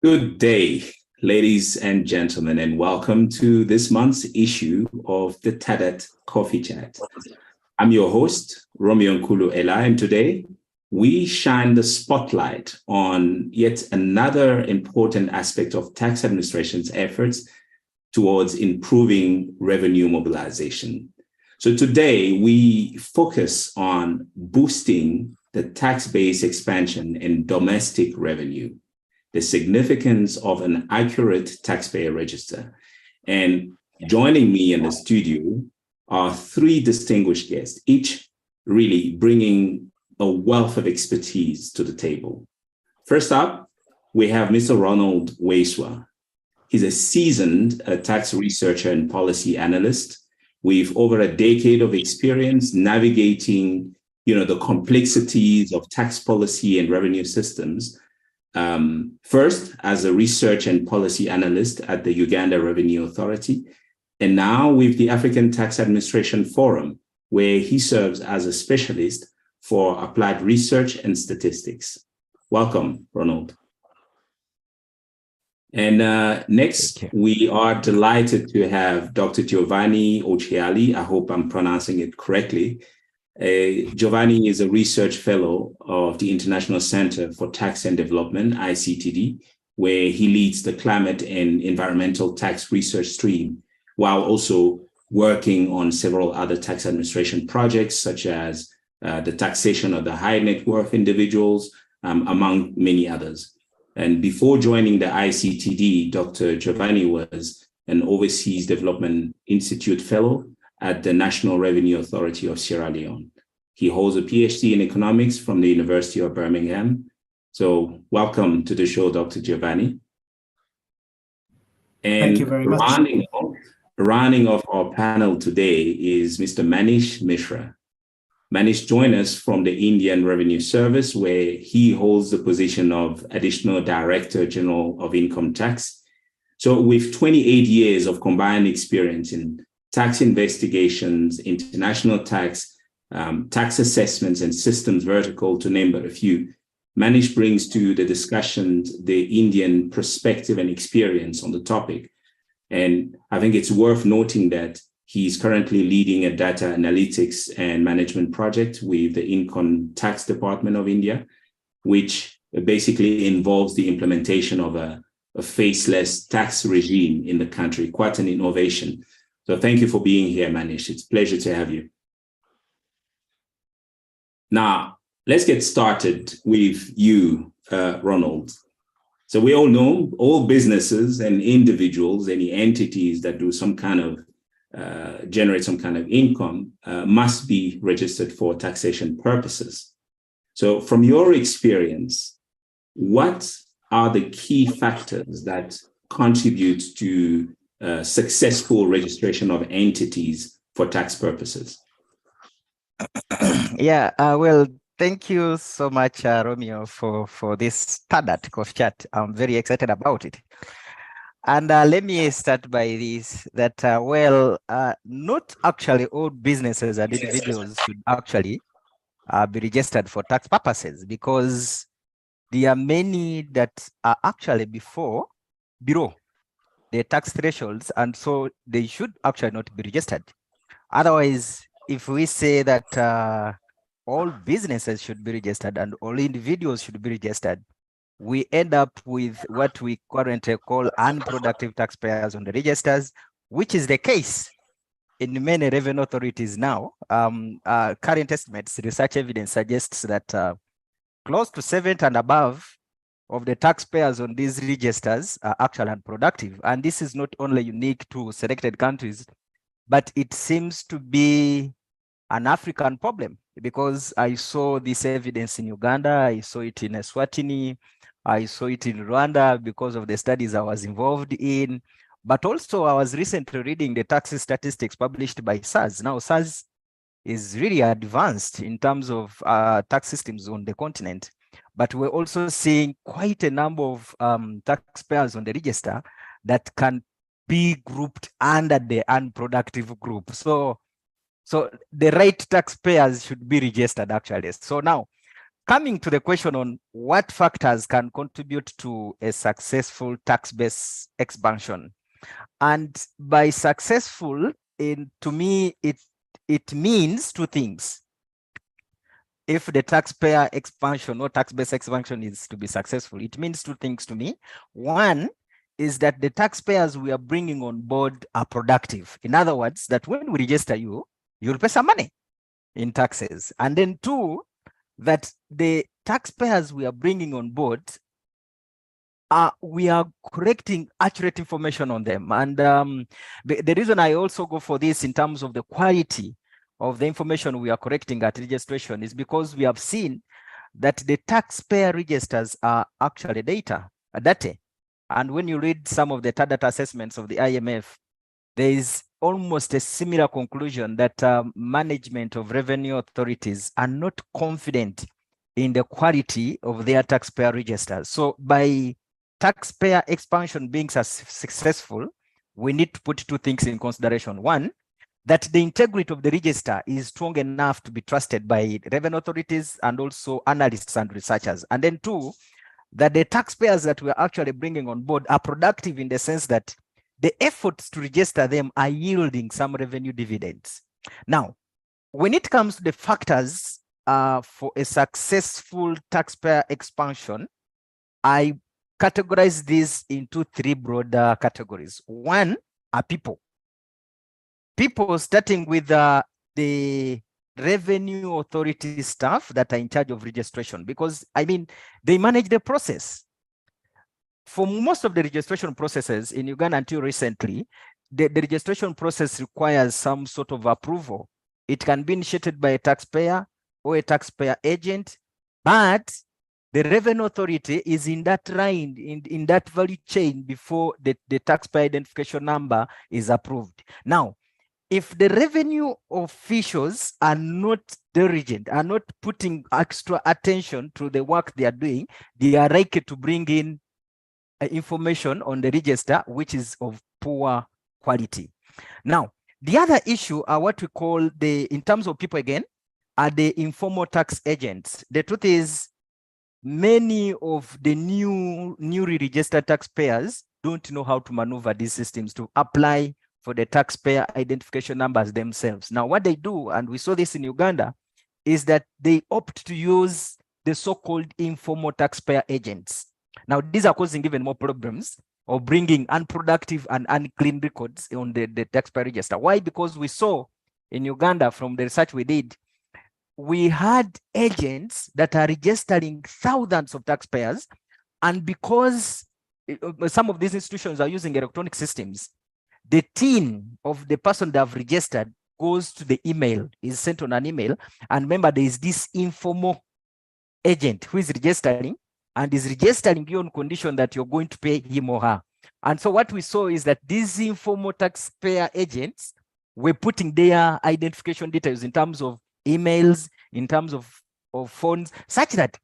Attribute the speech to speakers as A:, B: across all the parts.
A: Good day, ladies and gentlemen, and welcome to this month's issue of the TADAT Coffee Chat. I'm your host, Romeo Nkulu Ela, and today we shine the spotlight on yet another important aspect of tax administration's efforts towards improving revenue mobilization. So today we focus on boosting the tax base expansion in domestic revenue, the significance of an accurate taxpayer register. And joining me in the studio are three distinguished guests, each really bringing a wealth of expertise to the table. First up, we have Mr. Ronald Waiswa. He's a seasoned tax researcher and policy analyst with over a decade of experience navigating, the complexities of tax policy and revenue systems. First, as a research and policy analyst at the Uganda Revenue Authority, and now with the African Tax Administration Forum, where he serves as a specialist for applied research and statistics. Welcome, Ronald. And next, we are delighted to have Dr. Giovanni Occhiali. I hope I'm pronouncing it correctly. Giovanni is a research fellow of the International Center for Tax and Development, ICTD, where he leads the climate and environmental tax research stream, while also working on several other tax administration projects, such as the taxation of the high net worth individuals, among many others. And before joining the ICTD, Dr. Giovanni was an Overseas Development Institute fellow at the National Revenue Authority of Sierra Leone. He holds a PhD in economics from the University of Birmingham. So welcome to the show, Dr. Giovanni. And
B: thank you very much.
A: Rounding off our panel today is Mr. Manish Mishra. Manish joined us from the Indian Revenue Service, where he holds the position of Additional Director General of Income Tax. So with 28 years of combined experience in tax investigations, international tax, tax assessments, and systems vertical, to name but a few, Manish brings to the discussions the Indian perspective and experience on the topic. And I think it's worth noting that he's currently leading a data analytics and management project with the Income Tax Department of India, which basically involves the implementation of a faceless tax regime in the country, quite an innovation. So thank you for being here, Manish. It's a pleasure to have you. Now, let's get started with you, Ronald. So we all know all businesses and individuals, any entities that do some kind of generate some kind of income must be registered for taxation purposes. So from your experience, what are the key factors that contribute to successful registration of entities for tax purposes?
C: Well, thank you so much, Romeo, for this TADAT Coffee Chat. I'm very excited about it. And let me start by this, that, not actually all businesses and individuals should actually be registered for tax purposes, because there are many that are actually below the tax thresholds, and so they should actually not be registered. Otherwise, if we say that all businesses should be registered and all individuals should be registered, we end up with what we currently call unproductive taxpayers on the registers, which is the case in many revenue authorities now. Current estimates, research evidence suggests that close to 70 and above of the taxpayers on these registers are actually unproductive. And this is not only unique to selected countries, but it seems to be an African problem, because I saw this evidence in Uganda, I saw it in Eswatini, I saw it in Rwanda because of the studies I was involved in, but also I was recently reading the tax statistics published by SARS. Now, SARS is really advanced in terms of tax systems on the continent, but we're also seeing quite a number of taxpayers on the register that can be grouped under the unproductive group. So the right taxpayers should be registered, actually. So now, coming to the question on what factors can contribute to a successful tax base expansion. And by successful, to me, it means two things. If the taxpayer expansion or tax base expansion is to be successful, it means two things to me. One is that the taxpayers we are bringing on board are productive. In other words, that when we register you, you'll pay some money in taxes. And then two, that the taxpayers we are bringing on board, we are correcting accurate information on them. And the reason I also go for this in terms of the quality of the information we are correcting at registration is because we have seen that the taxpayer registers are actually data. And when you read some of the data assessments of the IMF, there is almost a similar conclusion that management of revenue authorities are not confident in the quality of their taxpayer registers. So by taxpayer expansion being successful, we need to put two things in consideration. One, that the integrity of the register is strong enough to be trusted by revenue authorities and also analysts and researchers. And then two, that the taxpayers that we're actually bringing on board are productive in the sense that the efforts to register them are yielding some revenue dividends. Now, when it comes to the factors for a successful taxpayer expansion, I categorize these into three broad categories. One are people. People starting with the revenue authority staff that are in charge of registration, because I mean, they manage the process. For most of the registration processes in Uganda until recently, the registration process requires some sort of approval. It can be initiated by a taxpayer or a taxpayer agent, but the revenue authority is in that line, in that value chain before the taxpayer identification number is approved. Now, if the revenue officials are not diligent, are not putting extra attention to the work they are doing, they are likely to bring in information on the register which is of poor quality. Now, the other issue are what we call in terms of people again, are the informal tax agents. The truth is, many of the newly registered taxpayers don't know how to maneuver these systems to apply for the taxpayer identification numbers themselves. Now, what they do, and we saw this in Uganda, is that they opt to use the so-called informal taxpayer agents. Now, these are causing even more problems of bringing unproductive and unclean records on the taxpayer register. Why? Because we saw in Uganda from the research we did, we had agents that are registering thousands of taxpayers, and because some of these institutions are using electronic systems, the TIN of the person they have registered goes to the email, is sent on an email, and remember there is this informal agent who is registering and is registering you on condition that you're going to pay him or her. And so what we saw is that these informal taxpayer agents were putting their identification details in terms of emails, in terms of phones, such that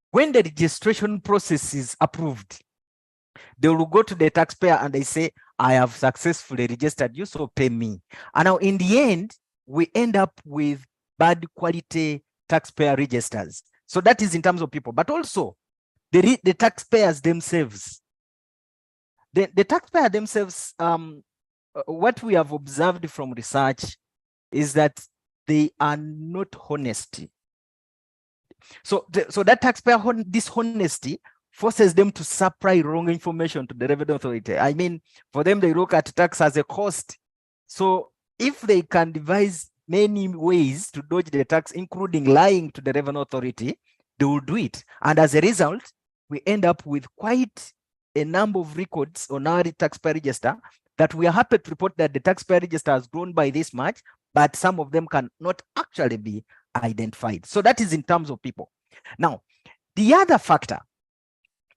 C: when the registration process is approved, they will go to the taxpayer and they say, I have successfully registered you, so pay me. And now in the end, we end up with bad quality taxpayer registers. So that is in terms of people, but also the taxpayers themselves. The taxpayer themselves, what we have observed from research is that they are not honest. So that taxpayer dishonesty forces them to supply wrong information to the revenue authority. I mean, for them, they look at tax as a cost. So if they can devise many ways to dodge the tax, including lying to the revenue authority, they will do it. And as a result, we end up with quite a number of records on our taxpayer register that we are happy to report that the taxpayer register has grown by this much, but some of them cannot actually be identified. So that is in terms of people. Now, the other factor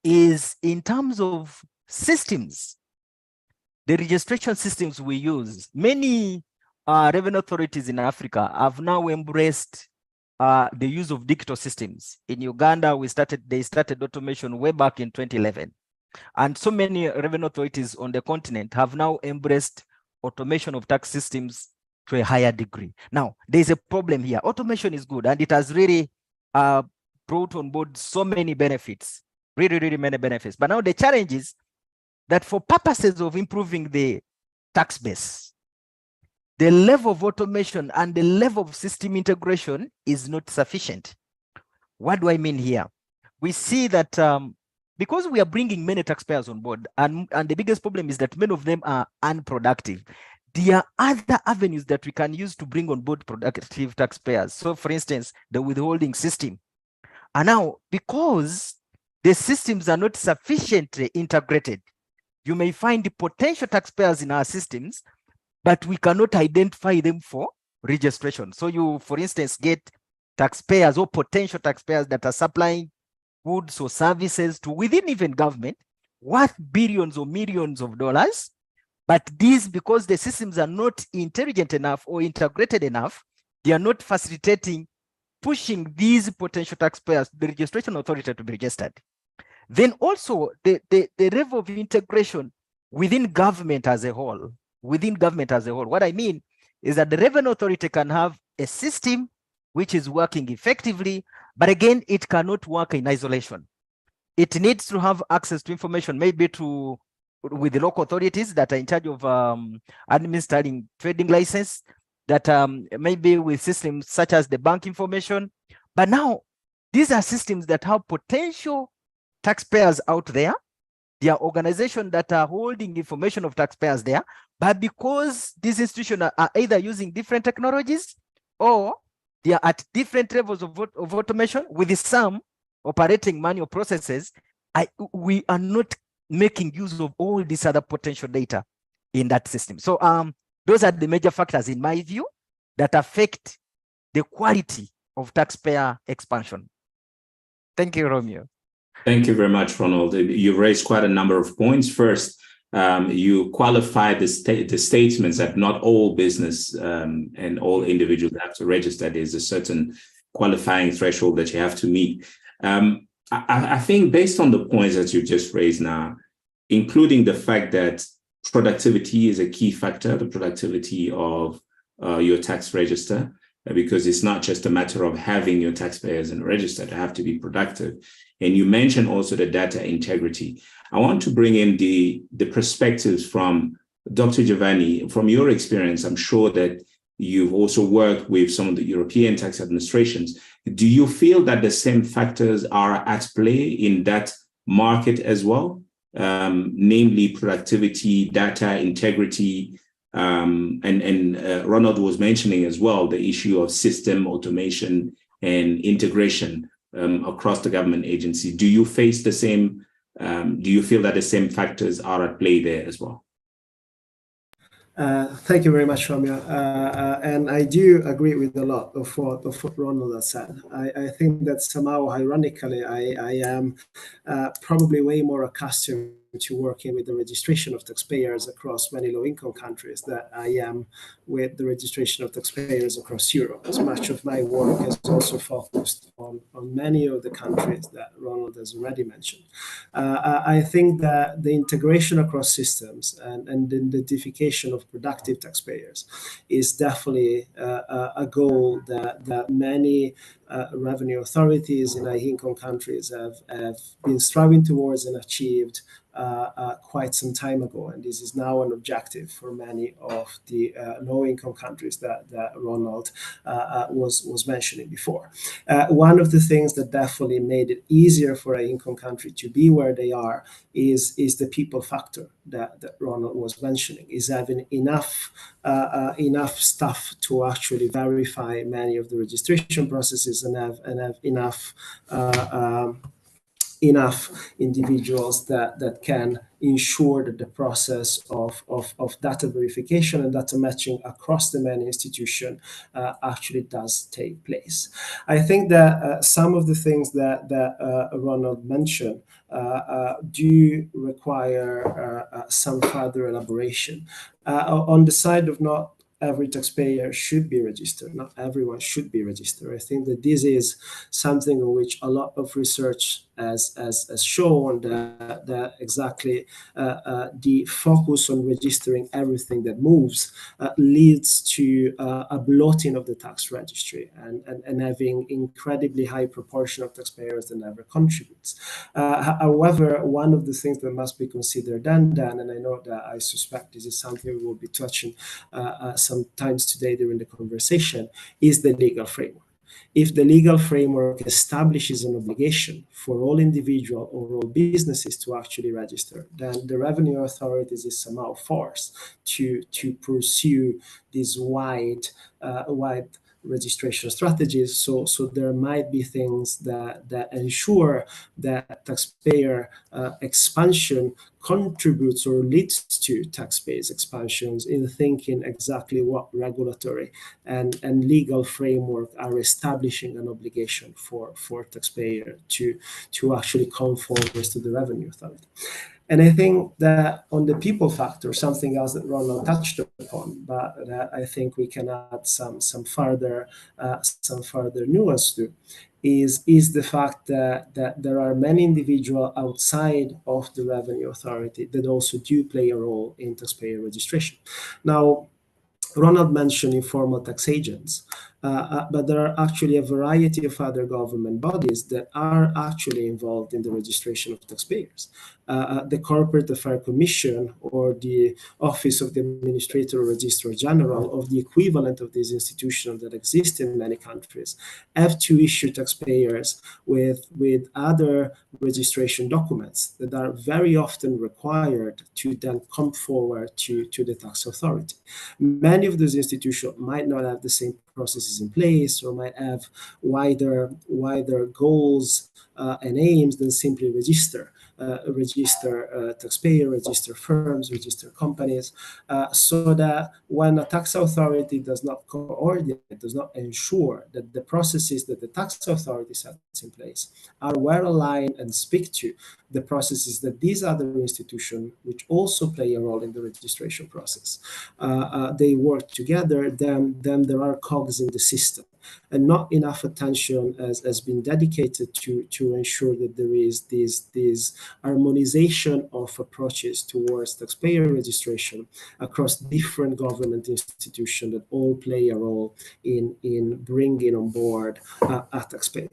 C: is in terms of systems, the registration systems we use. Many revenue authorities in Africa have now embraced the use of digital systems. In Uganda, they started automation way back in 2011. And so many revenue authorities on the continent have now embraced automation of tax systems to a higher degree. Now, there's a problem here. Automation is good, and it has really brought on board so many benefits, really many benefits. But now the challenge is that for purposes of improving the tax base, the level of automation and the level of system integration is not sufficient. What do I mean here? We see that because we are bringing many taxpayers on board, and the biggest problem is that many of them are unproductive. There are other avenues that we can use to bring on board productive taxpayers. So for instance, the withholding system. And now, because the systems are not sufficiently integrated, you may find the potential taxpayers in our systems, but we cannot identify them for registration. So you, for instance, get taxpayers or potential taxpayers that are supplying goods or services to within even government worth billions or millions of dollars. But these, because the systems are not intelligent enough or integrated enough, they are not facilitating pushing these potential taxpayers to the registration authority to be registered. Then also the level of integration within government as a whole, What I mean is that the revenue authority can have a system which is working effectively, but again, it cannot work in isolation. It needs to have access to information, maybe with the local authorities that are in charge of administering trading license, that maybe with systems such as the bank information. But now, these are systems that have potential taxpayers out there. There are organizations that are holding information of taxpayers there, but because these institutions are either using different technologies or they are at different levels of automation with some operating manual processes, we are not making use of all these other potential data in that system. So those are the major factors, in my view, that affect the quality of taxpayer expansion. Thank you, Romeo.
A: Thank you very much, Ronald. You've raised quite a number of points. First, you qualify the statements that not all business and all individuals have to register. There's a certain qualifying threshold that you have to meet. I think based on the points that you just raised now, including the fact that productivity is a key factor, the productivity of your tax register, because it's not just a matter of having your taxpayers in a register, they have to be productive. And you mentioned also the data integrity. I want to bring in the perspectives from Dr. Giovanni. From your experience, I'm sure that you've also worked with some of the European tax administrations. Do you feel that the same factors are at play in that market as well? Namely productivity, data integrity, and Ronald was mentioning as well the issue of system automation and integration across the government agency. Do you face the same? Do you feel that the same factors are at play there as well?
B: Thank you very much, Romeo. And I do agree with a lot of what Ronald has said. I think that somehow, ironically, I am probably way more accustomed to working with the registration of taxpayers across many low-income countries than I am with the registration of taxpayers across Europe. As much of my work is also focused on many of the countries that Ronald has already mentioned. I think that the integration across systems and the identification of productive taxpayers is definitely a goal that many revenue authorities in high-income countries have been striving towards and achieved quite some time ago, and this is now an objective for many of the low-income countries that Ronald was mentioning before. One of the things that definitely made it easier for an income country to be where they are is the people factor that Ronald was mentioning, is having enough stuff to actually verify many of the registration processes and have enough individuals that can ensure that the process of data verification and data matching across the many institutions actually does take place. I think that some of the things that Ronald mentioned do require some further elaboration. On the side of not every taxpayer should be registered. Not everyone should be registered. I think that this is something on which a lot of research as shown, that exactly the focus on registering everything that moves leads to a bloating of the tax registry and having incredibly high proportion of taxpayers that never contributes. However, one of the things that must be considered and I know that I suspect this is something we will be touching sometimes today during the conversation, is the legal framework. If the legal framework establishes an obligation for all individual or all businesses to actually register, then the revenue authorities is somehow forced to pursue these wide registration strategies. So there might be things that ensure that taxpayer expansion contributes or leads to tax-based expansions in thinking exactly what regulatory and legal framework are establishing an obligation for taxpayer to actually conform to the revenue authority. And I think that on the people factor, something else that Ronald touched upon, but that I think we can add some further nuance to, is the fact that there are many individuals outside of the revenue authority that also do play a role in taxpayer registration. Now, Ronald mentioned informal tax agents, but there are actually a variety of other government bodies that are actually involved in the registration of taxpayers. The Corporate Affairs Commission or the Office of the Administrator or Registrar General, of the equivalent of these institutions that exist in many countries, have to issue taxpayers with other registration documents that are very often required to then come forward to the tax authority. Many of those institutions might not have the same processes in place or might have wider goals and aims than simply register taxpayer, register firms, register companies, so that when a tax authority does not coordinate, does not ensure that the processes that the tax authority sets in place are well aligned and speak to the processes that these other institutions, which also play a role in the registration process, they work together, then there are cogs in the system. And not enough attention has been dedicated to ensure that there is this harmonization of approaches towards taxpayer registration across different government institutions that all play a role in bringing on board a taxpayer.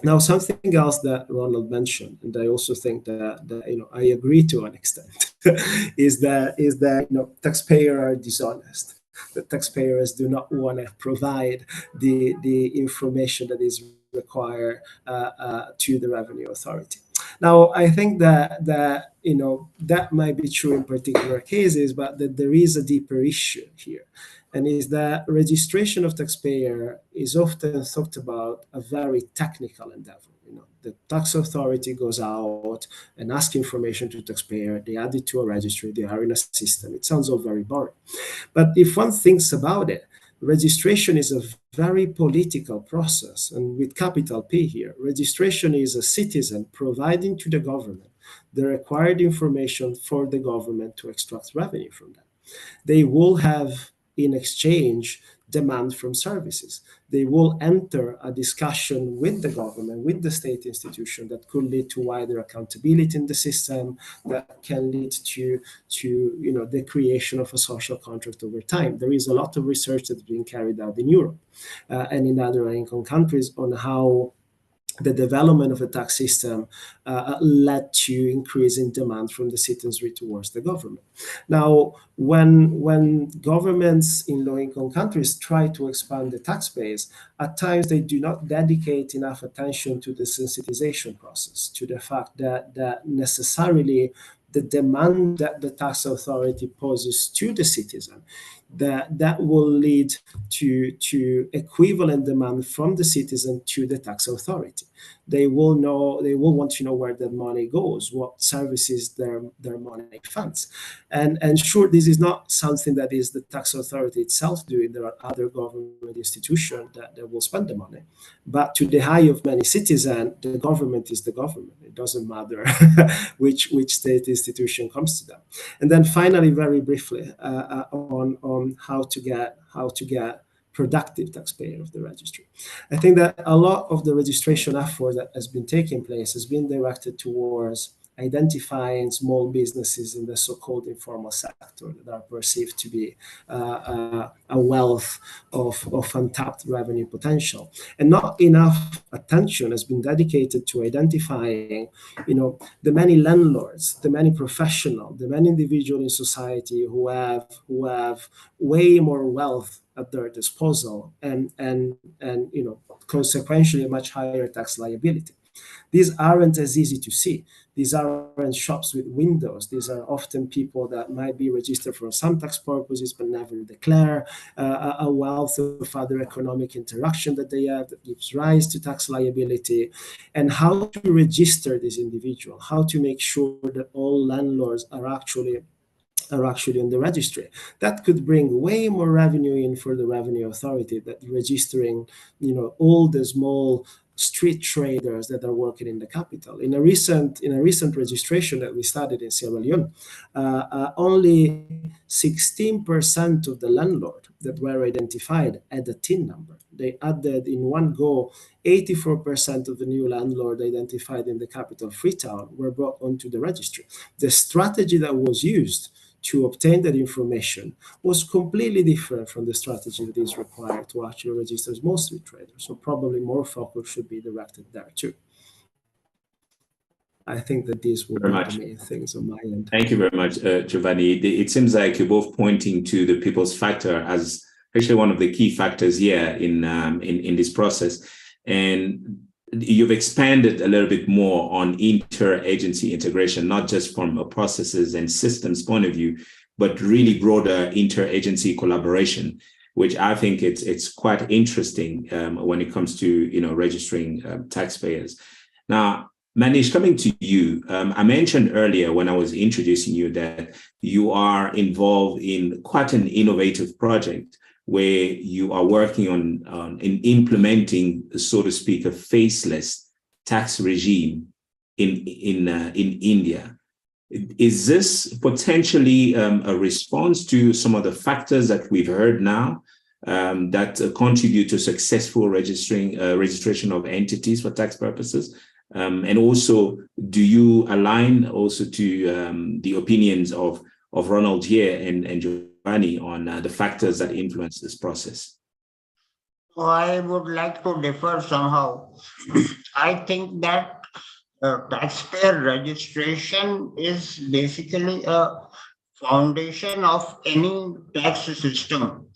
B: Now, something else that Ronald mentioned, and I also think that I agree to an extent, is that taxpayers are dishonest. The taxpayers do not want to provide the information that is required to the revenue authority. Now, I think that might be true in particular cases, but that there is a deeper issue here, and is that registration of taxpayer is often thought about a very technical endeavor. The tax authority goes out and asks information to taxpayer, they add it to a registry, they are in a system. It sounds all very boring. But if one thinks about it, registration is a very political process, and with capital P here. Registration is a citizen providing to the government the required information for the government to extract revenue from them. They will have, in exchange, demand from services. They will enter a discussion with the government, with the state institution, that could lead to wider accountability in the system, that can lead to the creation of a social contract over time. There is a lot of research that's being carried out in Europe and in other income countries on how the development of a tax system led to increasing demand from the citizenry towards the government. Now, when governments in low-income countries try to expand the tax base, at times they do not dedicate enough attention to the sensitization process, to the fact that necessarily the demand that the tax authority poses to the citizen, that will lead to equivalent demand from the citizen to the tax authority. They will want to know where that money goes, what services their money funds. And sure, this is not something that is the tax authority itself doing. There are other government institutions that will spend the money. But to the eye of many citizens, the government is the government. It doesn't matter which state institution comes to them. And then finally, very briefly, on how to get productive taxpayer of the registry. I think that a lot of the registration effort that has been taking place has been directed towards identifying small businesses in the so-called informal sector that are perceived to be a wealth of untapped revenue potential. And not enough attention has been dedicated to identifying, the many landlords, the many professionals, the many individuals in society who have way more wealth at their disposal and consequentially a much higher tax liability. These aren't as easy to see. These aren't shops with windows. These are often people that might be registered for some tax purposes but never declare a wealth of other economic interaction that they have that gives rise to tax liability. And how to register this individual, how to make sure that all landlords are actually on the registry. That could bring way more revenue in for the revenue authority than registering, all the small street traders that are working in the capital. In a recent registration that we started in Sierra Leone, only 16% of the landlord that were identified had a TIN number. They added in one go 84% of the new landlord identified in the capital Freetown were brought onto the registry. The strategy that was used to obtain that information was completely different from the strategy that is required to actually register small street traders. So probably more focus should be directed there too. I think that these will be the main things on my end.
A: Thank you very much, Giovanni. It seems like you're both pointing to the people's factor as actually one of the key factors here in this process. And you've expanded a little bit more on inter-agency integration, not just from a processes and systems point of view, but really broader inter-agency collaboration, which I think it's quite interesting when it comes to registering taxpayers. Now, Manish, coming to you, I mentioned earlier when I was introducing you that you are involved in quite an innovative project where you are working on implementing, so to speak, a faceless tax regime in India. Is this potentially a response to some of the factors that we've heard now that contribute to successful registration of entities for tax purposes? And also, do you align also to the opinions of Ronald here and Giovanni on the factors that influence this process?
D: I would like to differ somehow. I think that taxpayer registration is basically a foundation of any tax system.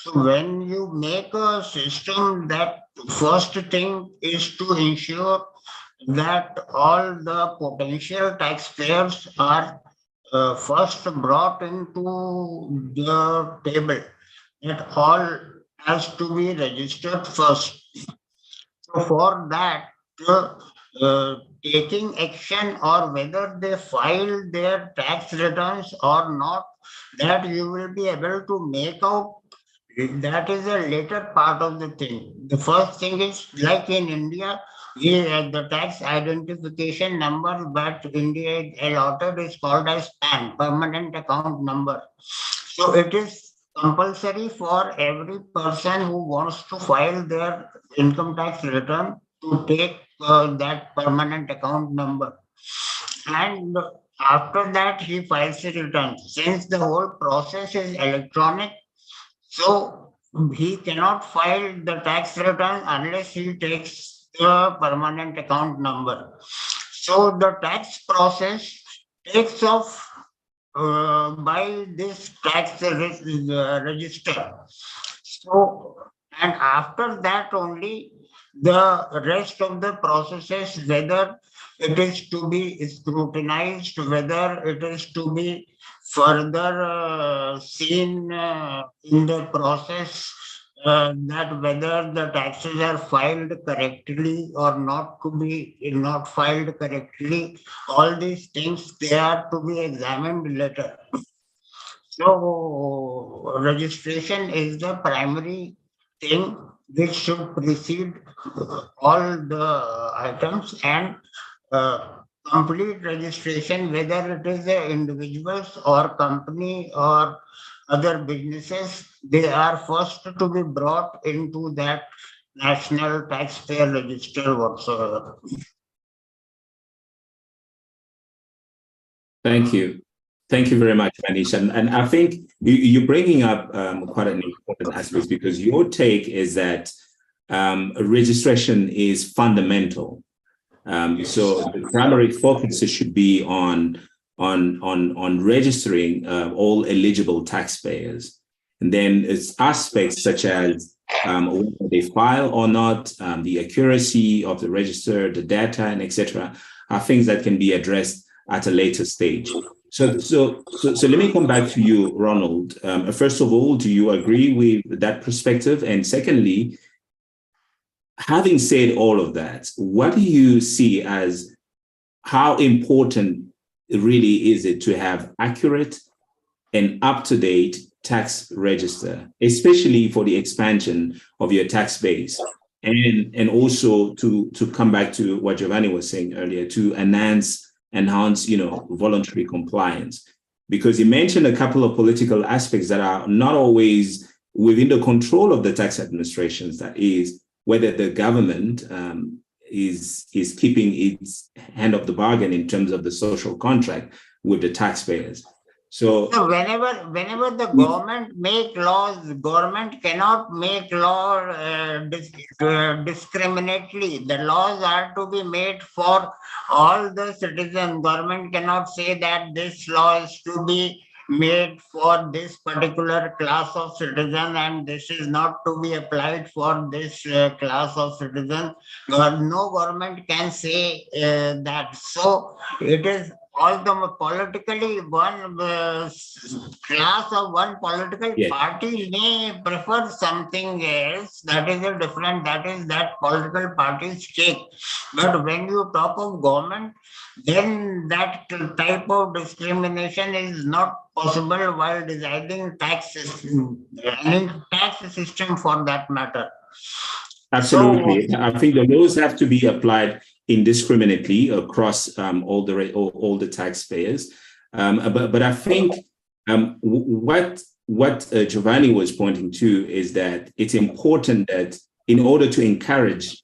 D: So when you make a system, that first thing is to ensure that all the potential taxpayers are first brought into the table. It all has to be registered first. So for that, taking action or whether they file their tax returns or not, that you will be able to make out. That is a later part of the thing. The first thing is, like in India, the tax identification number that India allotted is called as PAN, permanent account number. So it is compulsory for every person who wants to file their income tax return to take that permanent account number. And after that, he files a return. Since the whole process is electronic, so he cannot file the tax return unless he takes the permanent account number. So the tax process takes off by this tax register. So, and after that only the rest of the processes, whether it is to be scrutinized, whether it is to be further seen in the process, that whether the taxes are filed correctly or not filed correctly, all these things, they are to be examined later. So registration is the primary thing which should precede all the items, and complete registration, whether it is individuals or company or other businesses, they are first to be brought into that national taxpayer register whatsoever.
A: Thank you. Thank you very much, Manish. And I think you're bringing up quite an important aspect, because your take is that registration is fundamental. So the primary focus should be on registering all eligible taxpayers. And then it's aspects such as whether they file or not, the accuracy of the register, the data, and etc., are things that can be addressed at a later stage. So let me come back to you, Ronald. First of all, do you agree with that perspective? And secondly, having said all of that, what do you see as how important really is it to have accurate and up-to-date tax register, especially for the expansion of your tax base? And also to come back to what Giovanni was saying earlier, to enhance, voluntary compliance, because you mentioned a couple of political aspects that are not always within the control of the tax administrations. That is, whether the government is keeping its hand of the bargain in terms of the social contract with the taxpayers. So
D: whenever the government make laws, the government cannot make law discriminately. The laws are to be made for all the citizens. Government cannot say that this law is to be made for this particular class of citizen and this is not to be applied for this class of citizen. No government can say that. So it is although politically one class of one political party may prefer something else, that is a different, that is that political party's take. But when you talk of government, then that type of discrimination is not possible while deciding tax system, any tax system for that matter.
A: Absolutely. So, I think the laws have to be applied indiscriminately across all the taxpayers. But I think what Giovanni was pointing to is that it's important that in order to encourage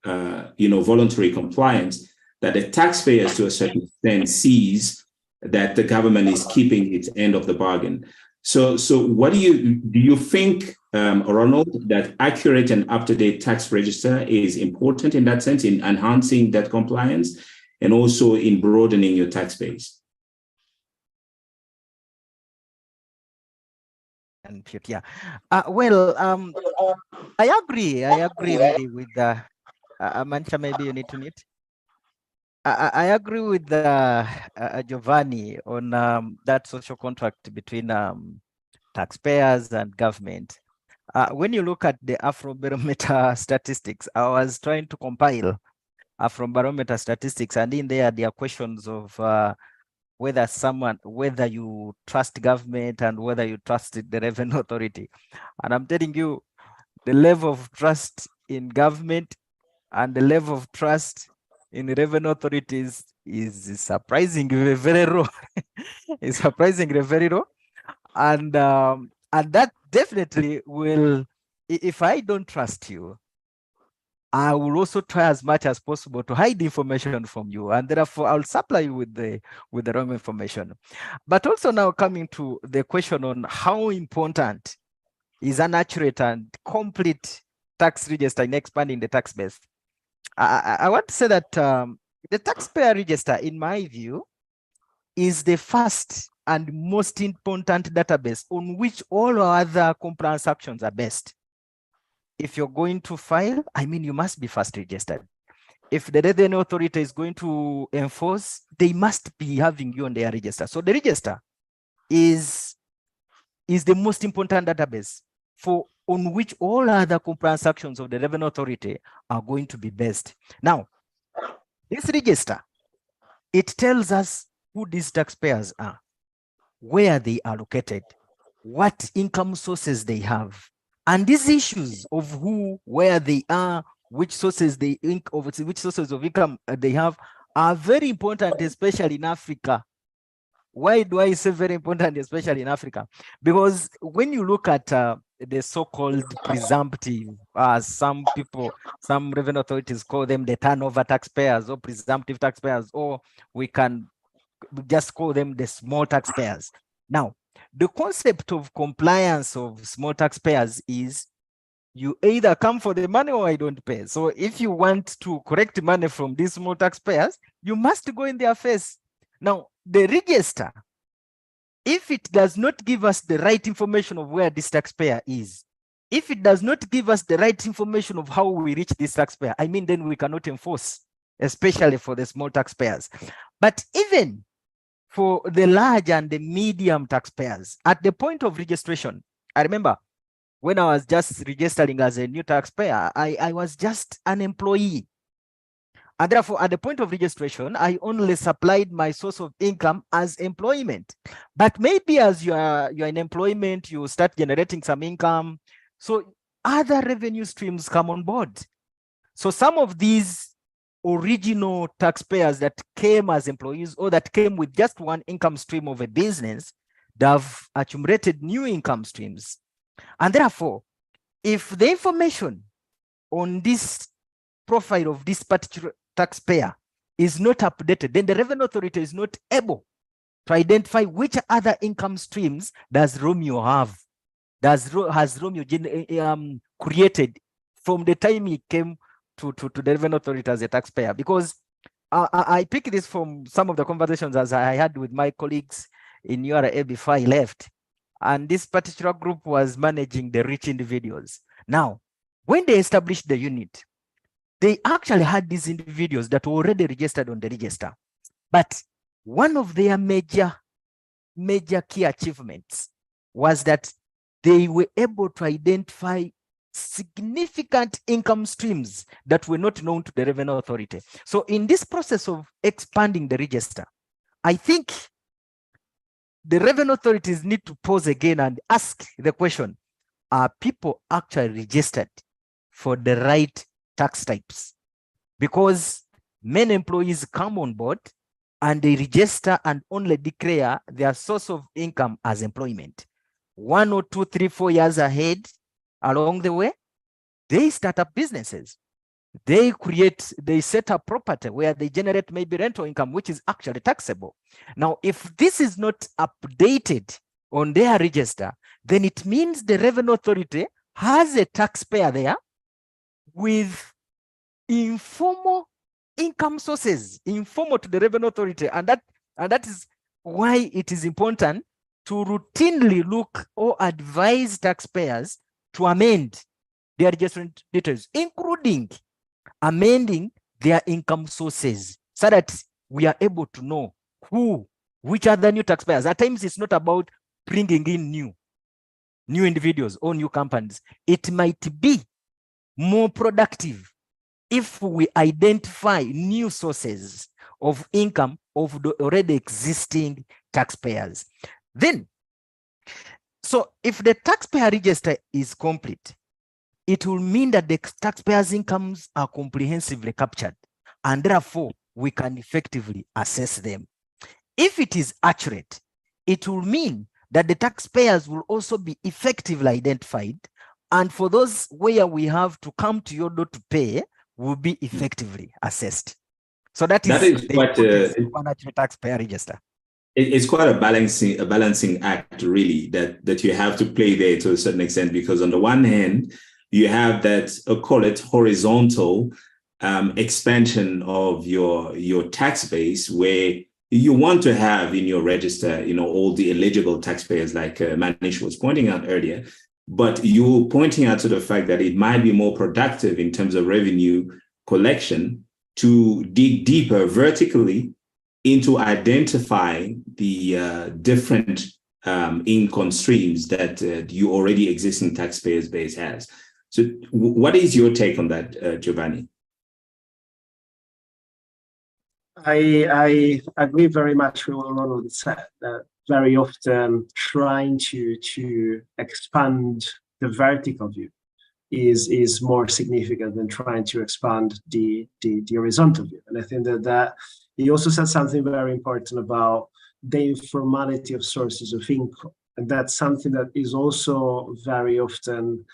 A: voluntary compliance, that the taxpayers to a certain extent sees that the government is keeping its end of the bargain. So what do you think, Ronald, that accurate and up-to-date tax register is important in that sense, in enhancing that compliance and also in broadening your tax base?
C: Yeah. Well, I agree really with Mancha. Maybe you need to mute. I agree with Giovanni on that social contract between taxpayers and government. When you look at the Afrobarometer statistics, I was trying to compile Afrobarometer statistics, and in there are questions of whether you trust government and whether you trust the revenue authority. And I'm telling you, the level of trust in government and the level of trust in the revenue authorities is surprisingly very low. It's surprisingly very low. And that definitely will, if I don't trust you, I will also try as much as possible to hide information from you, and therefore I'll supply you with the wrong information. But also now coming to the question on how important is an accurate and complete tax register in expanding the tax base. I want to say that the taxpayer register, in my view, is the first and most important database on which all other compliance actions are based. If you're going to file, you must be first registered. If the revenue authority is going to enforce, they must be having you on their register. So the register is the most important database on which all other compliance actions of the revenue authority are going to be based. Now, this register, it tells us who these taxpayers are, where they are located, what income sources they have. And these issues of who, where they are, which sources of income they have are very important, especially in Africa, Why do I say very important, especially in Africa? Because when you look at the so-called presumptive, some revenue authorities call them the turnover taxpayers or presumptive taxpayers, or we can just call them the small taxpayers. Now, the concept of compliance of small taxpayers is you either come for the money or I don't pay. So if you want to collect money from these small taxpayers, you must go in their face. Now, the register, if it does not give us the right information of where this taxpayer is, if it does not give us the right information of how we reach this taxpayer, I mean, then we cannot enforce, especially for the small taxpayers. But even for the large and the medium taxpayers, at the point of registration, I remember when I was just registering as a new taxpayer, I was just an employee. And therefore, at the point of registration, I only supplied my source of income as employment. But maybe as you're in employment, you start generating some income. So other revenue streams come on board. So some of these original taxpayers that came as employees or that came with just one income stream of a business, they have accumulated new income streams. And therefore, if the information on this profile of this particular taxpayer is not updated, then the revenue authority is not able to identify which other income streams does Romeo have, has Romeo created from the time he came to the revenue authority as a taxpayer. Because I pick this from some of the conversations as I had with my colleagues in URA before I left. And this particular group was managing the rich individuals. Now, when they established the unit, they actually had these individuals that were already registered on the register. But one of their major key achievements was that they were able to identify significant income streams that were not known to the revenue authority. So in this process of expanding the register, I think the revenue authorities need to pause again and ask the question, are people actually registered for the right tax types? Because many employees come on board and they register and only declare their source of income as employment. 1 or 2, 3, 4 years ahead, along the way, they start up businesses. They set up property where they generate maybe rental income, which is actually taxable. Now, if this is not updated on their register, then it means the revenue authority has a taxpayer there with informal income sources, informal to the revenue authority. And that is why it is important to routinely look or advise taxpayers to amend their registration details, including amending their income sources, so that we are able to know which are the new taxpayers. At times, it's not about bringing in new individuals or new companies. It might be more productive if we identify new sources of income of the already existing taxpayers. Then, so if the taxpayer register is complete, it will mean that the taxpayers' incomes are comprehensively captured, and therefore we can effectively assess them. If it is accurate, it will mean that the taxpayers will also be effectively identified, and for those where we have to come to your door to pay, will be effectively assessed. So that is quite a taxpayer register.
A: It's quite a balancing act, really, that you have to play there to a certain extent, because on the one hand, you have that, call it horizontal expansion of your tax base, where you want to have in your register, all the eligible taxpayers, like Manish was pointing out earlier. But you're pointing out to the fact that it might be more productive in terms of revenue collection to dig deeper vertically into identifying the different income streams that you already existing taxpayers base has. So what is your take on that, Giovanni?
B: I agree very much with what Ronald said, that very often trying to expand the vertical view is more significant than trying to expand the horizontal view. And I think that he also said something very important about the informality of sources of income. And that's something that is also very often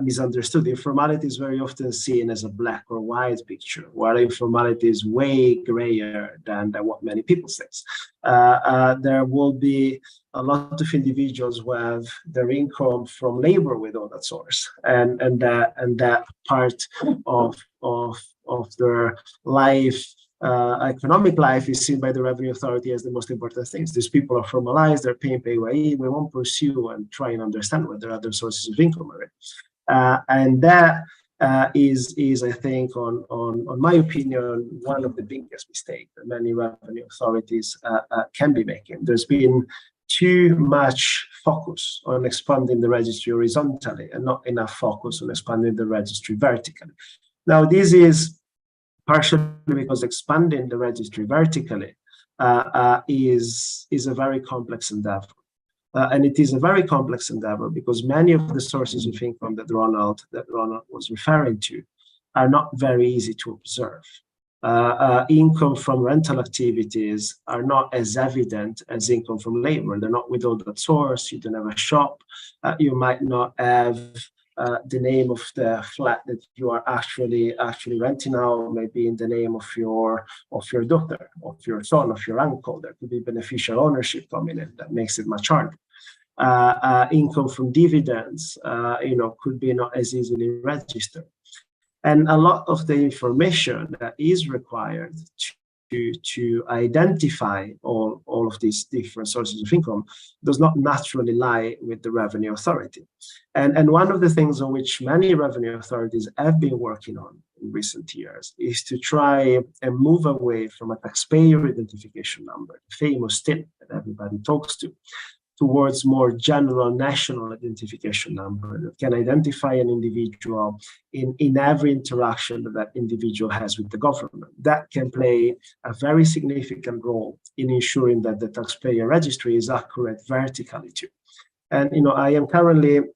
B: misunderstood. Informality is very often seen as a black or white picture, while informality is way grayer than what many people say. There will be a lot of individuals who have their income from labor without that source, and that part of their life, economic life, is seen by the Revenue Authority as the most important things. These people are formalized, they're paying PAYE. We won't pursue and try and understand what their other sources of income are. And that is, I think, on my opinion, one of the biggest mistakes that many revenue authorities can be making. There's been too much focus on expanding the registry horizontally and not enough focus on expanding the registry vertically. Now, this is partially because expanding the registry vertically is a very complex endeavor. And it is a very complex endeavor because many of the sources of income that Ronald was referring to are not very easy to observe. Income from rental activities are not as evident as income from labor. They're not without that source. You don't have a shop. You might not have the name of the flat that you are actually renting out, maybe in the name of your daughter, of your son, of your uncle. There could be beneficial ownership coming in that makes it much harder. Income from dividends, could be not as easily registered. And a lot of the information that is required to identify all of these different sources of income does not naturally lie with the Revenue Authority. And one of the things on which many revenue authorities have been working on in recent years is to try and move away from a taxpayer identification number, the famous TIN that everybody talks to, towards more general national identification number that can identify an individual in every interaction that individual has with the government. That can play a very significant role in ensuring that the taxpayer registry is accurate vertically too. And I am currently in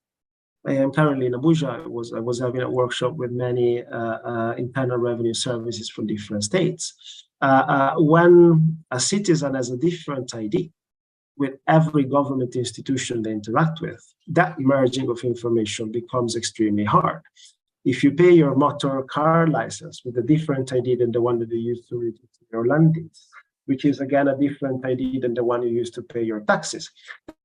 B: Abuja. I was having a workshop with many internal revenue services from different states. When a citizen has a different ID with every government institution they interact with, that merging of information becomes extremely hard. If you pay your motor car license with a different ID than the one that you use to register your landings, which is again a different ID than the one you use to pay your taxes,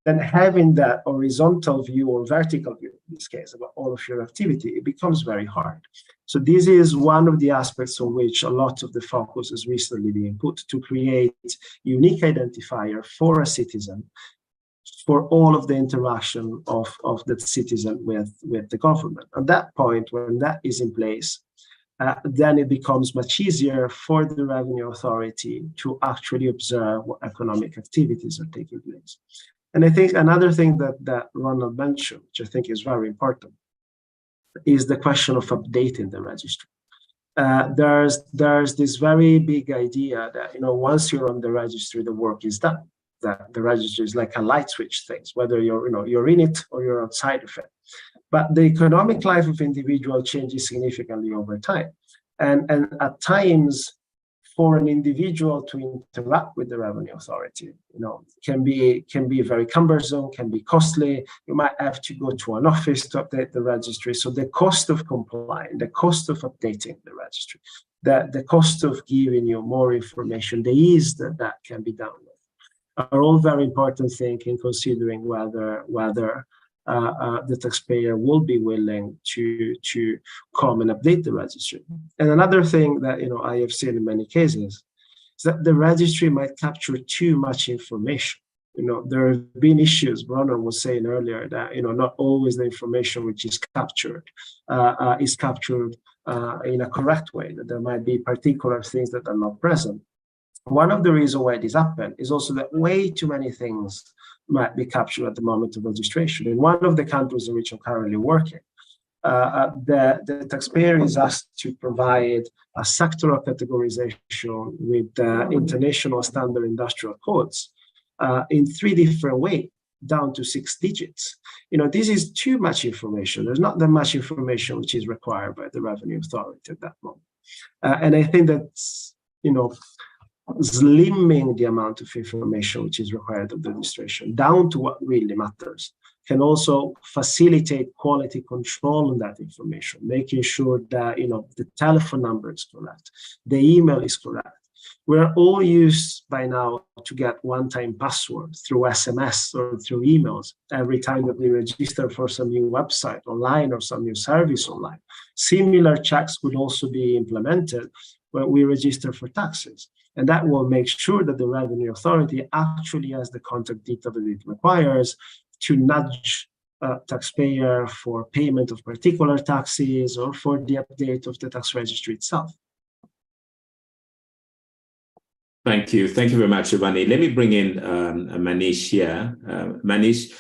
B: then having that horizontal view or vertical view, in this case, about all of your activity, it becomes very hard. So this is one of the aspects on which a lot of the focus has recently been put to create unique identifier for a citizen for all of the interaction of the citizen with the government. At that point, when that is in place, then it becomes much easier for the Revenue Authority to actually observe what economic activities are taking place. And I think another thing that Ronald mentioned, which I think is very important, is the question of updating the registry. There's this very big idea that once you're on the registry, the work is done. That the registry is like a light switch things, whether you're in it or you're outside of it. But the economic life of individual changes significantly over time, and at times, for an individual to interact with the Revenue Authority, can be very cumbersome, can be costly. You might have to go to an office to update the registry. So the cost of complying, the cost of updating the registry, the cost of giving you more information, the ease that can be done with, are all very important things in considering whether the taxpayer will be willing to come and update the registry. And another thing that I have seen in many cases is that the registry might capture too much information. There have been issues. Ronald was saying earlier that not always the information which is captured in a correct way. That there might be particular things that are not present. One of the reasons why this happened is also that way too many things might be captured at the moment of registration. In one of the countries in which I'm currently working, the taxpayer is asked to provide a sectoral categorization with international standard industrial codes in 3 different ways, down to 6 digits. This is too much information. There's not that much information which is required by the Revenue Authority at that moment. And I think that's, slimming the amount of information which is required of the registration down to what really matters can also facilitate quality control on that information, making sure that the telephone number is correct, the email is correct. We're all used by now to get one-time password through SMS or through emails every time that we register for some new website online or some new service online. Similar checks would also be implemented when we register for taxes. And that will make sure that the revenue authority actually has the contact data that it requires to nudge taxpayer for payment of particular taxes or for the update of the tax registry itself.
A: Thank you. Thank you very much, Giovanni. Let me bring in Manish here. Manish,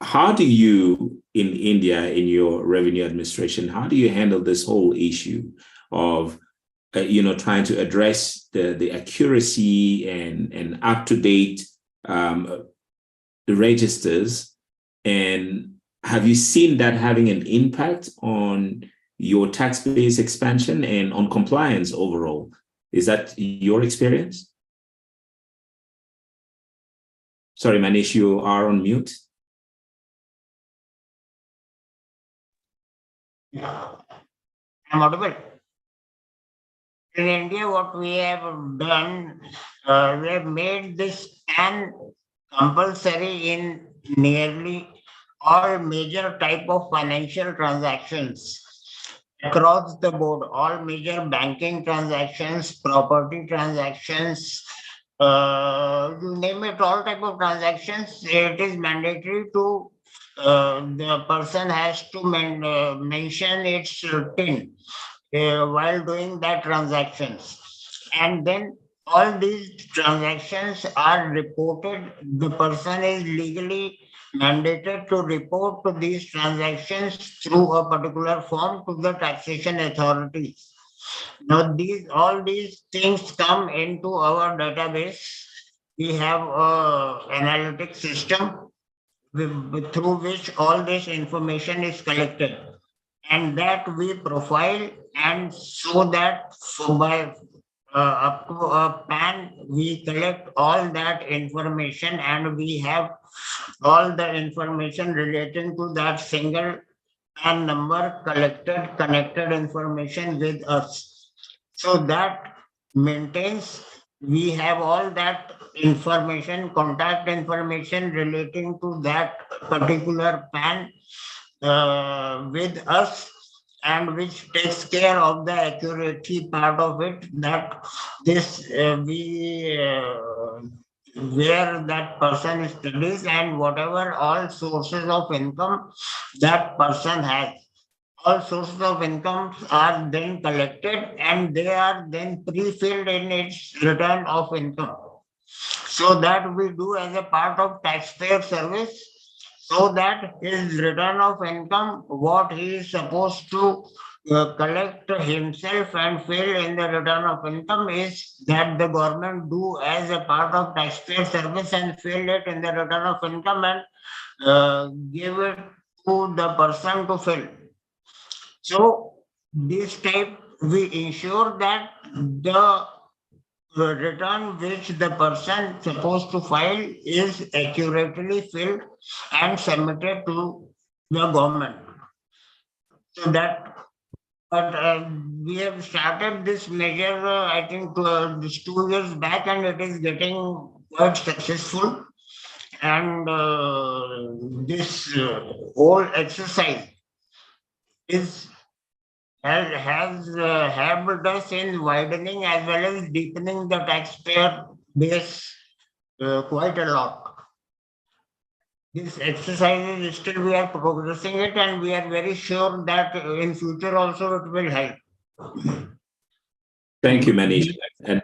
A: how do you, in India, in your revenue administration, how do you handle this whole issue of, trying to address the accuracy and up-to-date registers? And have you seen that having an impact on your tax base expansion and on compliance overall? Is that your experience? Sorry, Manish, you are on mute.
D: I'm audible. In India, what we have done, we have made this PAN compulsory in nearly all major type of financial transactions across the board, all major banking transactions, property transactions, you name it, all type of transactions. It is mandatory to the person has to mention its TIN while doing that transactions, and then all these transactions are reported. The person is legally mandated to report to these transactions through a particular form to the taxation authorities. Now, all these things come into our database. We have an analytic system through which all this information is collected, and that we profile, and so that by up to a PAN, we collect all that information, and we have all the information relating to that single PAN number connected information with us. So that maintains, we have all that information, contact information relating to that particular PAN with us, and which takes care of the accuracy part of it, that this where that person studies and whatever all sources of income that person has. All sources of income are then collected, and they are then pre-filled in its return of income. So that we do as a part of taxpayer service, so that his return of income, what he is supposed to collect himself and fill in the return of income, is that the government do as a part of taxpayer service and fill it in the return of income and give it to the person to fill. So this type, we ensure that the return which the person supposed to file is accurately filled and submitted to the government. So that, but we have started this measure, I think, this 2 years back, and it is getting quite successful. And this whole exercise has helped us in widening as well as deepening the taxpayer base quite a lot. This exercise is still, we are progressing it, and we are very sure that in future also it will help.
A: Thank you, Manish. And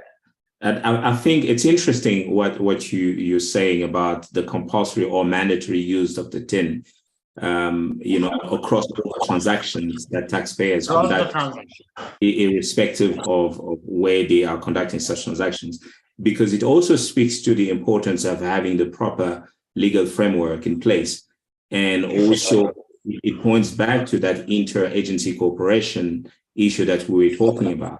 A: I think it's interesting what you're saying about the compulsory or mandatory use of the TIN. Across all transactions that taxpayers conduct, irrespective of where they are conducting such transactions, because it also speaks to the importance of having the proper legal framework in place. And also it points back to that interagency cooperation issue that we were talking about.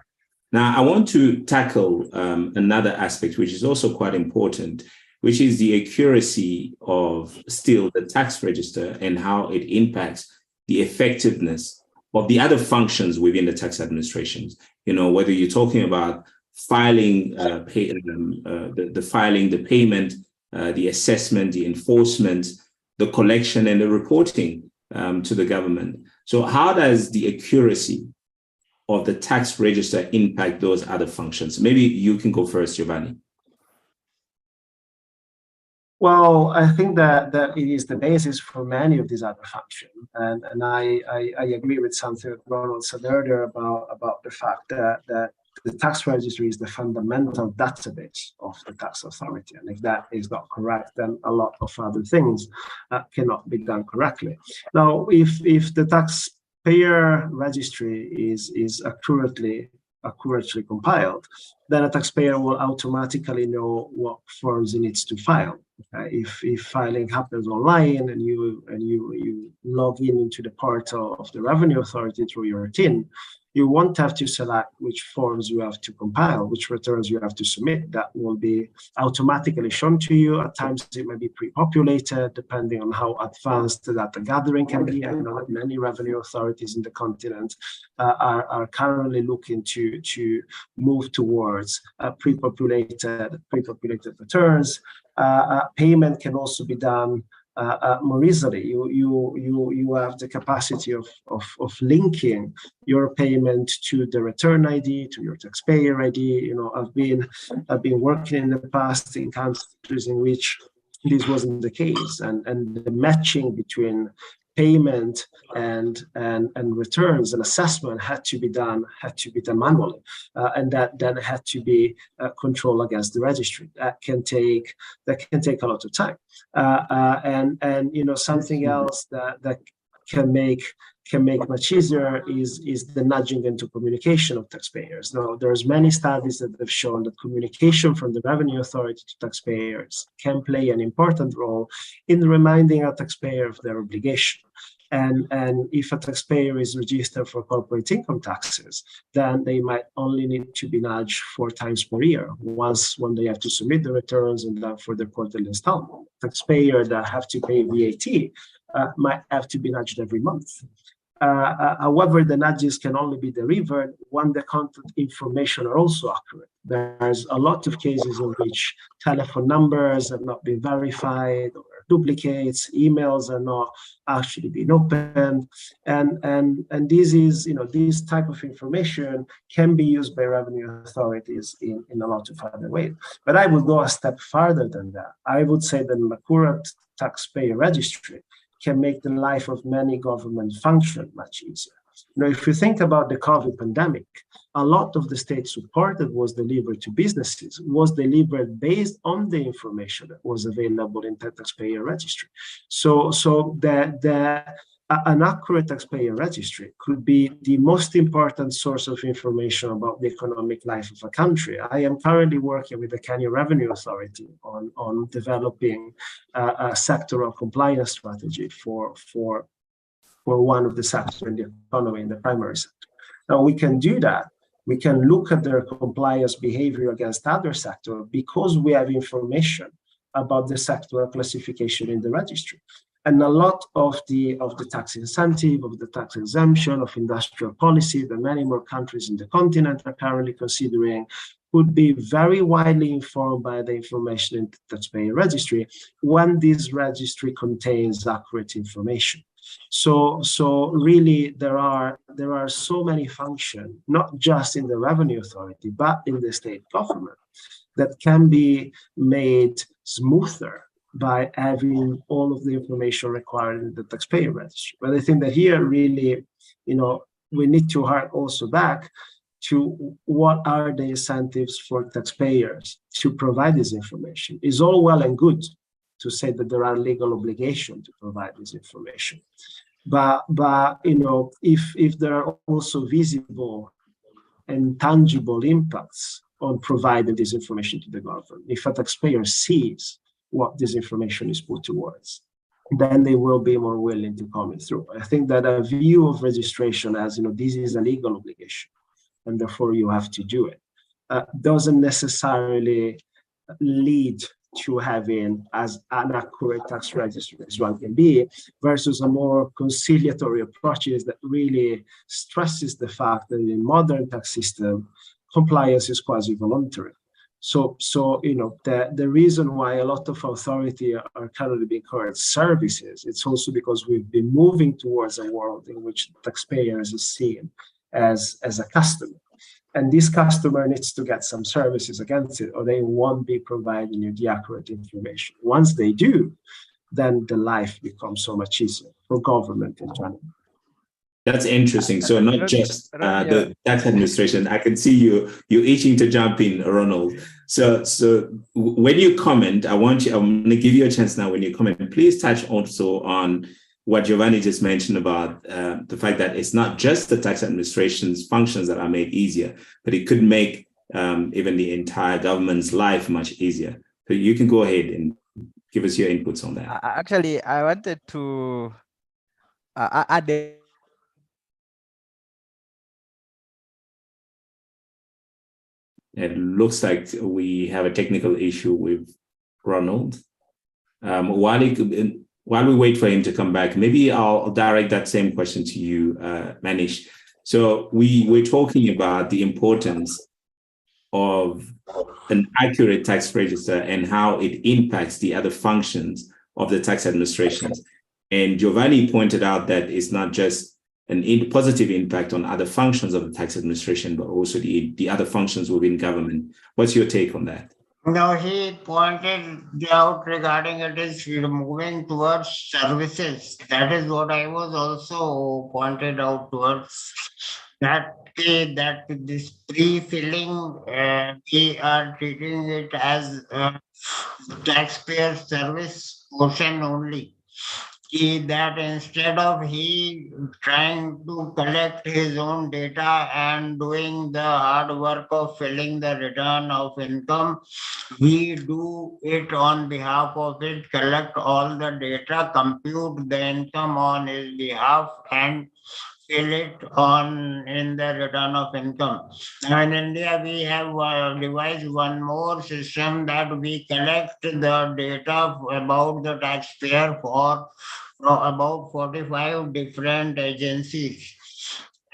A: Now, I want to tackle another aspect, which is also quite important, which is the accuracy of still the tax register and how it impacts the effectiveness of the other functions within the tax administrations. Whether you're talking about filing, the filing, the payment, the assessment, the enforcement, the collection, and the reporting to the government. So how does the accuracy of the tax register impact those other functions? Maybe you can go first, Giovanni.
B: Well, I think that it is the basis for many of these other functions, and I agree with something Ronald said earlier about the fact that the tax registry is the fundamental database of the tax authority, and if that is not correct, then a lot of other things cannot be done correctly. Now, if the taxpayer registry is accurately compiled, then a taxpayer will automatically know what forms he needs to file. Okay? If filing happens online and you log into the portal of the Revenue Authority through your TIN, you won't have to select which forms you have to compile, which returns you have to submit. That will be automatically shown to you. At times it may be pre-populated, depending on how advanced the data gathering can be. I know that many revenue authorities in the continent are currently looking to move towards pre-populated returns. Payment can also be done more easily. You have the capacity of linking your payment to the return ID, to your taxpayer ID. I've been working in the past in countries in which this wasn't the case, and the matching between payment and returns and assessment had to be done manually, and that then had to be controlled against the registry. That can take a lot of time, and something else that can make much easier is the nudging into communication of taxpayers. Now, there's many studies that have shown that communication from the Revenue Authority to taxpayers can play an important role in reminding a taxpayer of their obligation. And if a taxpayer is registered for corporate income taxes, then they might only need to be nudged 4 times per year, once when they have to submit the returns and then for the quarterly installment. Taxpayers that have to pay VAT might have to be nudged every month. However, the nudges can only be delivered when the content information are also accurate. There's a lot of cases in which telephone numbers have not been verified, or duplicates, emails are not actually being opened, and this is, this type of information can be used by revenue authorities in a lot of other ways. But I would go a step further than that. I would say that an accurate taxpayer registry can make the life of many government function much easier. If you think about the COVID pandemic, a lot of the state support that was delivered to businesses was delivered based on the information that was available in the taxpayer registry. So an accurate taxpayer registry could be the most important source of information about the economic life of a country. I am currently working with the Kenya Revenue Authority on developing a sectoral compliance strategy for one of the sectors in the economy, in the primary sector. Now, we can do that. We can look at their compliance behavior against other sectors because we have information about the sectoral classification in the registry. And a lot of the tax incentive, of the tax exemption, of industrial policy that many more countries in the continent are currently considering would be very widely informed by the information in the taxpayer registry when this registry contains accurate information. So really, there are so many functions, not just in the Revenue Authority, but in the state government, that can be made smoother by having all of the information required in the taxpayer registry. But I think that here really, we need to hark also back to what are the incentives for taxpayers to provide this information. It's all well and good to say that there are legal obligations to provide this information. But if there are also visible and tangible impacts on providing this information to the government, if a taxpayer sees what this information is put towards, then they will be more willing to come through. I think that a view of registration as, this is a legal obligation, and therefore you have to do it, doesn't necessarily lead to having as an accurate tax registry as one can be, versus a more conciliatory approaches that really stresses the fact that in modern tax system, compliance is quasi-voluntary. So the reason why a lot of authority are currently being called services, it's also because we've been moving towards a world in which taxpayers is seen as a customer. And this customer needs to get some services against it, or they won't be providing you the accurate information. Once they do, then the life becomes so much easier for government in general.
A: That's interesting. So not just the tax administration. I can see you're itching to jump in, Ronald. So when you comment, I'm going to give you a chance now. When you comment, please touch also on what Giovanni just mentioned about the fact that it's not just the tax administration's functions that are made easier, but it could make even the entire government's life much easier. So you can go ahead and give us your inputs on that.
C: Actually, I wanted to add
A: It looks like we have a technical issue with Ronald. While we wait for him to come back, maybe I'll direct that same question to you, Manish. So we're talking about the importance of an accurate tax register and how it impacts the other functions of the tax administrations. And Giovanni pointed out that it's not just an positive impact on other functions of the tax administration, but also the other functions within government. What's your take on that?
D: No, he pointed out regarding it is moving towards services. That is what I was also pointed out towards, that this pre-filling, we are treating it as taxpayer service portion only. That instead of he trying to collect his own data and doing the hard work of filling the return of income, we do it on behalf of it, collect all the data, compute the income on his behalf, and fill it on in the return of income. Now in India, we have devised one more system that we collect the data about the taxpayer for about 45 different agencies.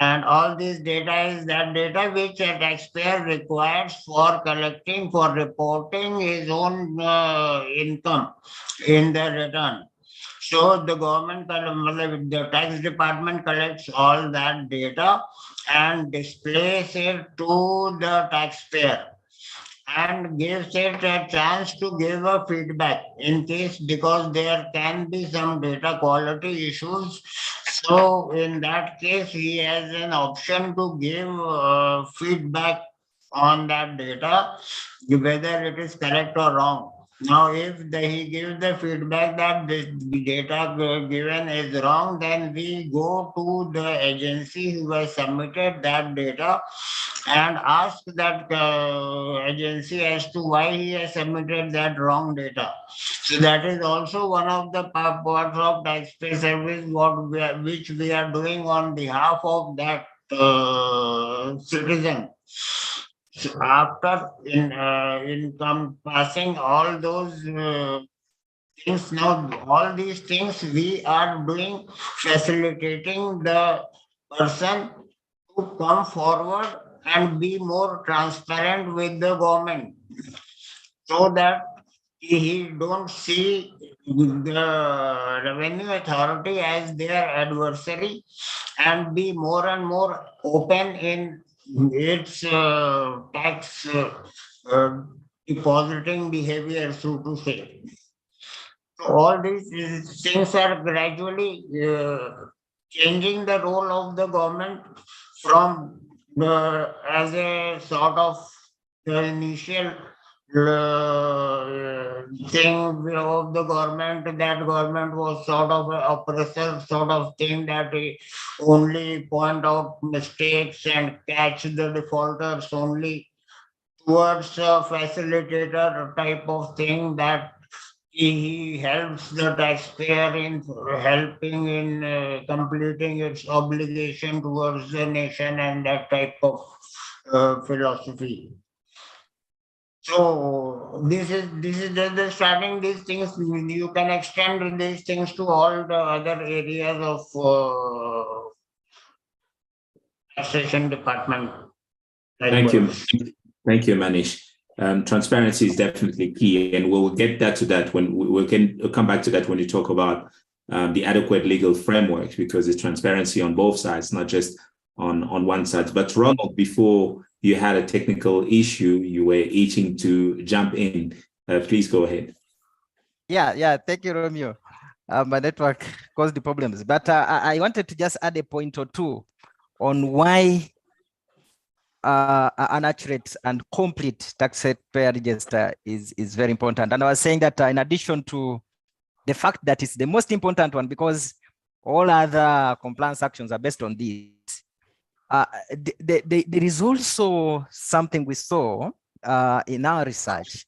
D: And all this data is that data which a taxpayer requires for collecting, for reporting his own income in the return. So the government, the tax department collects all that data and displays it to the taxpayer and gives it a chance to give a feedback in case, because there can be some data quality issues. So in that case, he has an option to give feedback on that data, whether it is correct or wrong. Now, if he gives the feedback that the data given is wrong, then we go to the agency who has submitted that data and ask that agency as to why he has submitted that wrong data. So that is also one of the parts of taxpayer service which we are doing on behalf of that citizen. So after encompassing all those things, now all these things we are doing, facilitating the person to come forward and be more transparent with the government, so that he don't see the revenue authority as their adversary and be more and more open in its tax depositing behavior, so to say. So all these things are gradually changing the role of the government from as a sort of the initial thing of the government, that government was sort of an oppressor sort of thing, that only point out mistakes and catch the defaulters only, towards a facilitator type of thing, that he helps the taxpayer in helping in completing its obligation towards the nation, and that type of philosophy. So this is just the starting. These things you can extend these things to all the other areas of taxation department.
A: Thank you. Thank you, Manish. Transparency is definitely key, and we'll get to that when we can come back to that when you talk about the adequate legal framework, because it's transparency on both sides, not just on one side. But Ronald, before you had a technical issue, you were itching to jump in. Please go ahead.
C: Yeah. Thank you, Romeo. My network caused the problems, but I wanted to just add a point or two on why an accurate and complete taxpayer register is very important. And I was saying that in addition to the fact that it's the most important one, because all other compliance actions are based on this, there is also something we saw in our research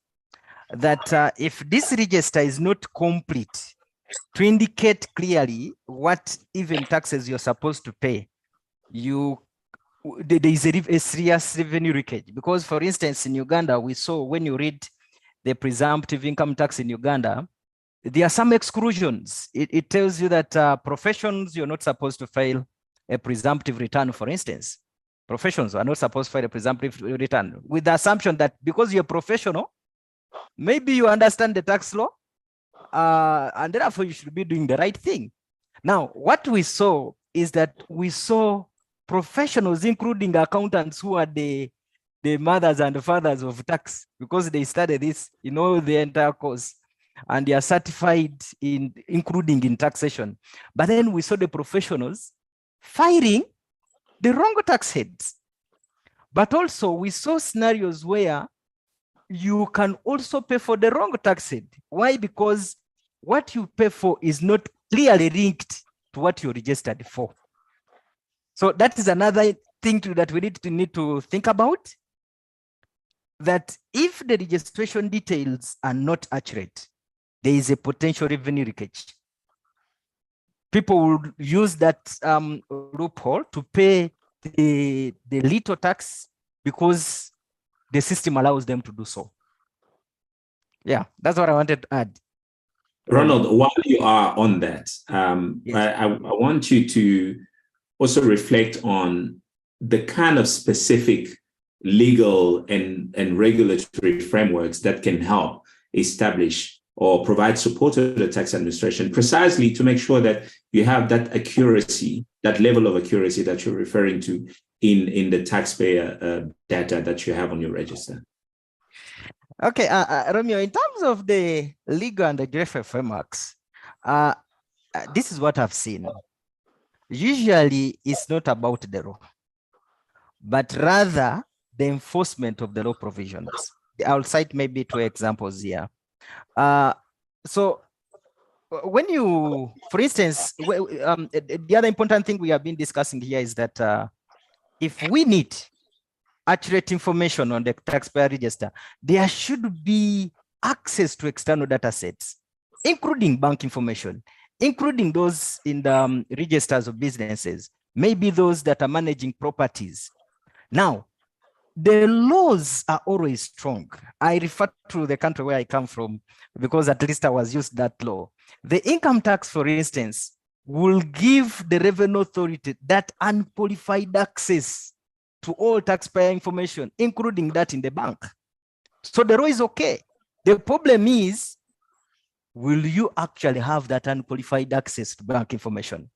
C: that if this register is not complete to indicate clearly what even taxes you're supposed to pay, there is a serious revenue leakage. Because, for instance, in Uganda, we saw when you read the presumptive income tax in Uganda, there are some exclusions. It tells you that professions, you're not supposed to file a presumptive return, for instance. Professions are not supposed to file a presumptive return, with the assumption that because you're professional, maybe you understand the tax law, and therefore you should be doing the right thing. Now, what we saw is that we saw professionals, including accountants, who are the mothers and fathers of tax, because they studied this in all the entire course, and they are certified including in taxation. But then we saw the professionals filing the wrong tax heads. But also we saw scenarios where you can also pay for the wrong tax head. Why? Because what you pay for is not clearly linked to what you're registered for. So that is another thing that we need to think about, that if the registration details are not accurate, there is a potential revenue leakage. People will use that loophole to pay the little tax because the system allows them to do so. Yeah, that's what I wanted to add.
A: Ronald, while you are on that, yes. I want you to also reflect on the kind of specific legal and regulatory frameworks that can help establish or provide support to the tax administration, precisely to make sure that you have that accuracy, that level of accuracy that you're referring to in the taxpayer data that you have on your register.
C: Okay, Romeo, in terms of the legal and regulatory frameworks, this is what I've seen. Usually, it's not about the law, but rather the enforcement of the law provisions. I'll cite maybe 2 examples here. So when you, for instance, the other important thing we have been discussing here is that if we need accurate information on the taxpayer register, there should be access to external data sets, including bank information, including those in the registers of businesses, maybe those that are managing properties. Now, the laws are always strong. I refer to the country where I come from because at least I was used that law. The income tax, for instance, will give the revenue authority that unqualified access to all taxpayer information, including that in the bank. So the law is okay. The problem is, will you actually have that unqualified access to bank information?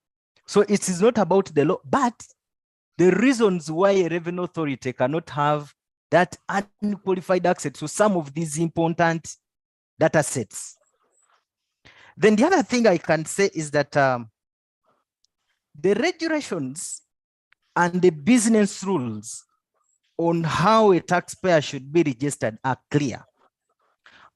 C: So it is not about the law, but the reasons why a revenue authority cannot have that unqualified access to some of these important data sets. Then the other thing I can say is that the regulations and the business rules on how a taxpayer should be registered are clear.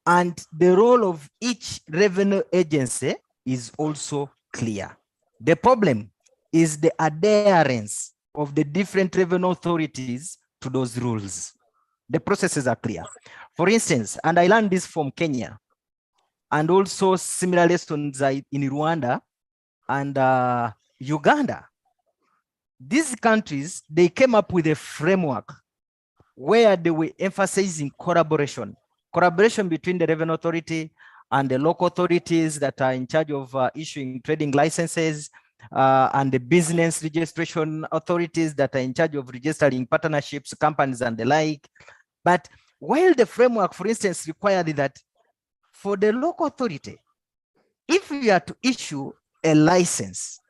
C: And the role of each revenue agency is also clear. The problem is the adherence of the different revenue authorities to those rules. The processes are clear. For instance, and I learned this from Kenya, and also similar lessons in Rwanda and Uganda. These countries, they came up with a framework where they were emphasizing collaboration between the revenue authority and the local authorities that are in charge of issuing trading licenses, and the business registration authorities that are in charge of registering partnerships, companies, and the like. But while the framework, for instance, required that for the local authority, if you are to issue a license,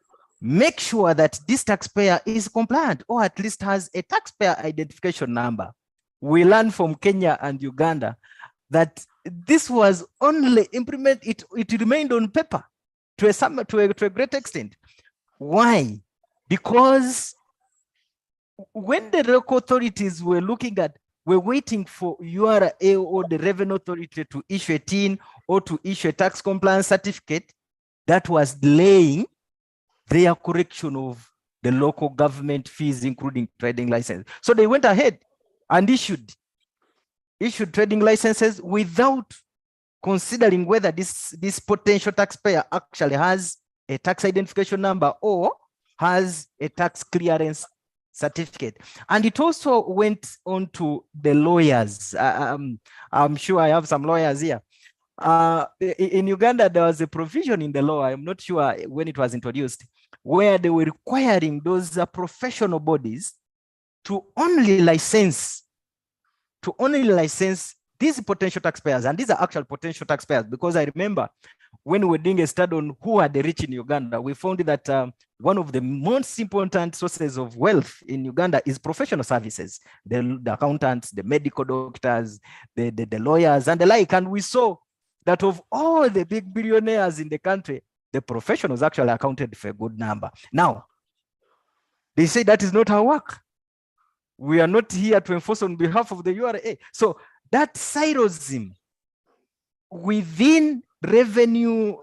C: make sure that this taxpayer is compliant or at least has a taxpayer identification number. We learned from Kenya and Uganda that this was only implemented, it remained on paper to a great extent. Why? Because when the local authorities were waiting for URA or the revenue authority to issue a TIN or to issue a tax compliance certificate, that was delaying their correction of the local government fees, including trading license. So they went ahead and issued trading licenses without considering whether this potential taxpayer actually has a tax identification number or has a tax clearance certificate. And it also went on to the lawyers. I'm sure I have some lawyers here. In Uganda, there was a provision in the law, I'm not sure when it was introduced, where they were requiring those professional bodies to only license these potential taxpayers. And these are actual potential taxpayers, because I remember when we were doing a study on who are the rich in Uganda, we found that one of the most important sources of wealth in Uganda is professional services, the accountants, the medical doctors, the lawyers, and the like. And we saw that of all the big billionaires in the country, the professionals actually accounted for a good number. Now, they say that is not our work. We are not here to enforce on behalf of the URA. So that siloism within revenue,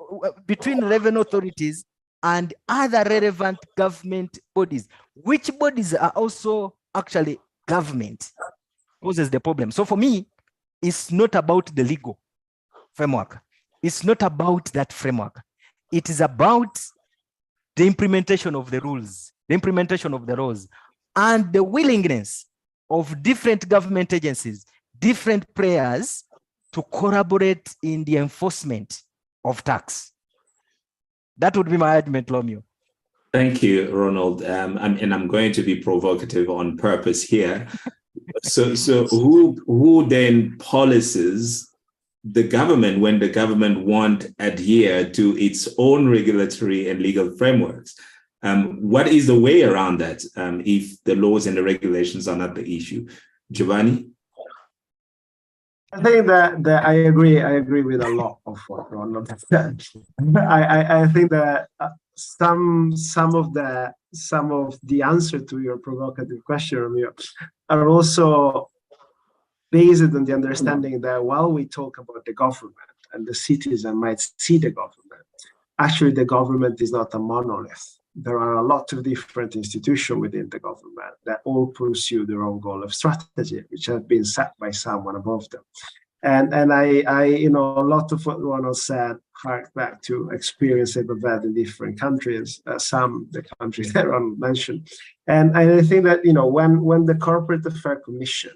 C: between revenue authorities and other relevant government bodies, which bodies are also actually government, poses the problem. So for me, it's not about the legal framework. It's not about that framework. It is about the implementation of the rules, and the willingness of different government agencies, different players to collaborate in the enforcement of tax. That would be my argument, Lomio.
A: Thank you, Ronald. And I'm going to be provocative on purpose here. So who then policies the government when the government won't adhere to its own regulatory and legal frameworks? What is the way around that if the laws and the regulations are not the issue? Giovanni?
B: I think that I agree with a lot of what Ronald said. I think that some of the answer to your provocative question are also based on the understanding that while we talk about the government and the citizen might see the government, actually the government is not a monolith. There are a lot of different institutions within the government that all pursue their own goal of strategy, which have been set by someone above them. And I a lot of what Ronald said hark back to experience I've had in different countries, the countries that Ronald mentioned. And I think that, when the Corporate Affairs Commission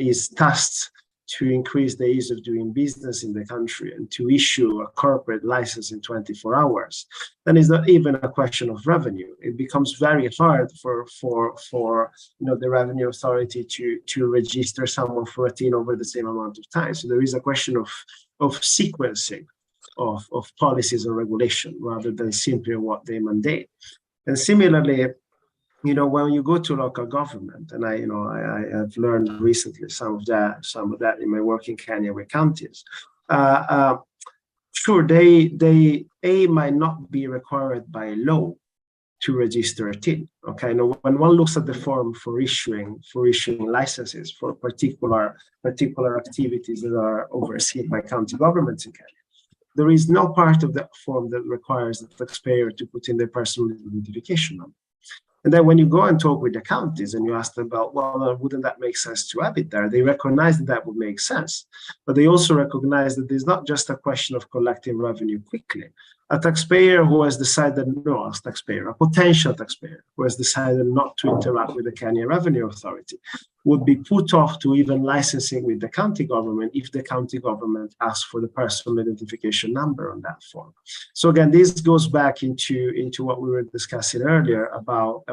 B: is tasked to increase the ease of doing business in the country and to issue a corporate license in 24 hours, then it's not even a question of revenue. It becomes very hard for the revenue authority to register someone for a TIN over the same amount of time. So there is a question of sequencing of policies and regulation rather than simply what they mandate. And similarly, when you go to local government, and I have learned recently some of that in my work in Kenya with counties. Sure, they might not be required by law to register a TIN. Okay, now when one looks at the form for issuing licenses for particular activities that are overseen by county governments in Kenya, there is no part of that form that requires the taxpayer to put in their personal identification number. And then when you go and talk with the counties and you ask them about, well, wouldn't that make sense to have it there? They recognize that would make sense. But they also recognize that there's not just a question of collecting revenue quickly, A taxpayer who has decided, no, a taxpayer, a potential taxpayer who has decided not to interact with the Kenya Revenue Authority would be put off to even licensing with the county government if the county government asks for the personal identification number on that form. So again, this goes back into what we were discussing earlier about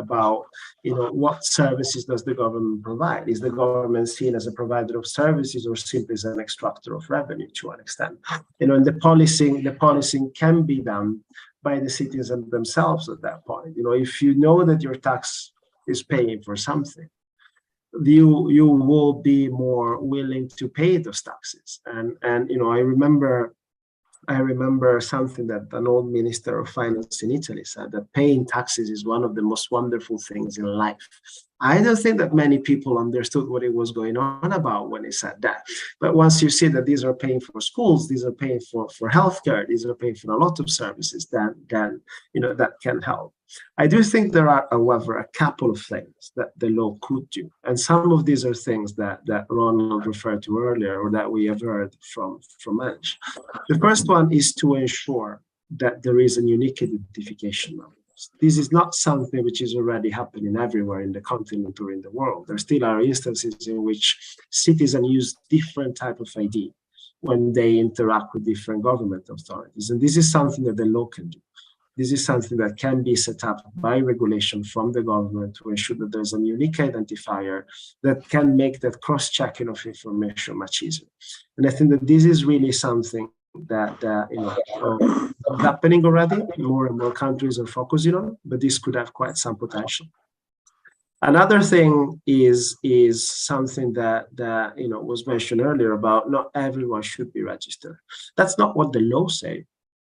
B: what services does the government provide? Is the government seen as a provider of services or simply as an extractor of revenue to an extent? And the policing can be done by the citizens themselves at that point. If you know that your tax is paying for something, you will be more willing to pay those taxes. And I remember something that an old minister of finance in Italy said, that paying taxes is one of the most wonderful things in life. I don't think that many people understood what he was going on about when he said that. But once you see that these are paying for schools, these are paying for healthcare, these are paying for a lot of services, then that can help. I do think there are, however, a couple of things that the law could do. And some of these are things that Ronald referred to earlier, or that we have heard from Ange. The first one is to ensure that there is a unique identification number. This is not something which is already happening everywhere in the continent or in the world. There still are instances in which citizens use different type of ID when they interact with different government authorities. And this is something that the law can do. This is something that can be set up by regulation from the government to ensure that there's a unique identifier that can make that cross-checking of information much easier. And I think that this is really something that is happening already. More and more countries are focusing on, but this could have quite some potential. Another thing is something that was mentioned earlier about not everyone should be registered. That's not what the law says.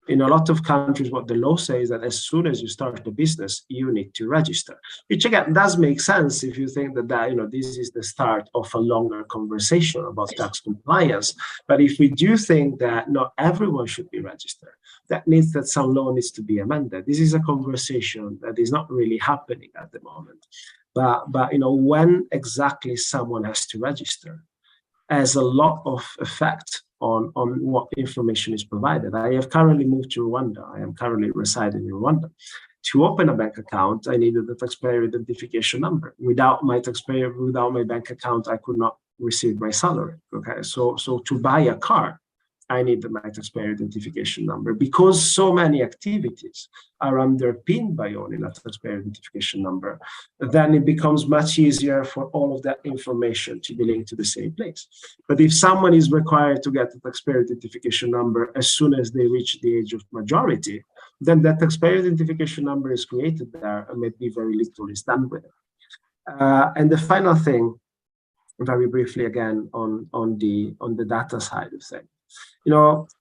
B: In a lot of countries, what the law says is that as soon as you start the business, you need to register, which again does make sense if you think that this is the start of a longer conversation about tax compliance. But if we do think that not everyone should be registered, that means that some law needs to be amended. This is a conversation that is not really happening at the moment. But when exactly someone has to register has a lot of effect on what information is provided. I have currently moved to Rwanda. I am currently residing in Rwanda. To open a bank account, I needed the taxpayer identification number. Without my bank account, I could not receive my salary. Okay, so to buy a car, I need my taxpayer identification number. Because so many activities are underpinned by owning a taxpayer identification number, then it becomes much easier for all of that information to be linked to the same place. But if someone is required to get a taxpayer identification number as soon as they reach the age of majority, then that taxpayer identification number is created there and maybe very little is done with it. And the final thing, very briefly again, on the data side of things.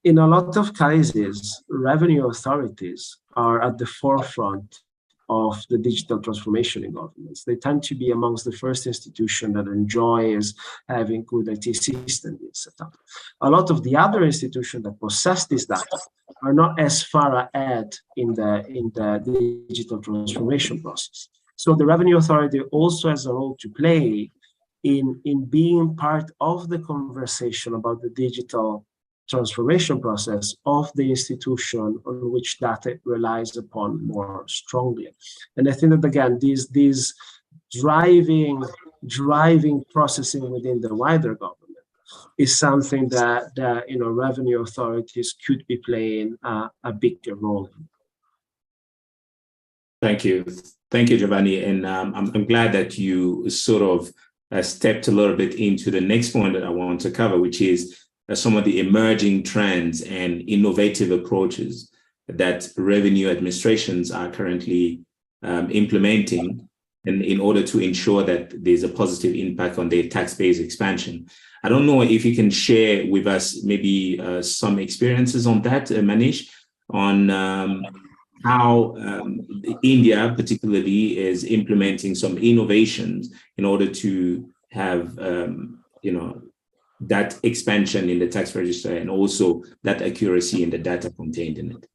B: In a lot of cases, revenue authorities are at the forefront of the digital transformation in governments. They tend to be amongst the first institutions that enjoys having good IT systems set up. A lot of the other institutions that possess this data are not as far ahead in the digital transformation process. So the revenue authority also has a role to play in being part of the conversation about the digital transformation process of the institution on which data relies upon more strongly. And I think that again, these driving processing within the wider government is something that revenue authorities could be playing a bigger role in.
A: Thank you, Giovanni, and I'm glad that you sort of stepped a little bit into the next point that I want to cover, which is some of the emerging trends and innovative approaches that revenue administrations are currently implementing in order to ensure that there's a positive impact on their tax base expansion. I don't know if you can share with us maybe some experiences on that, Manish, on how India particularly is implementing some innovations in order to have, that expansion in the tax register and also that accuracy in the data contained in it.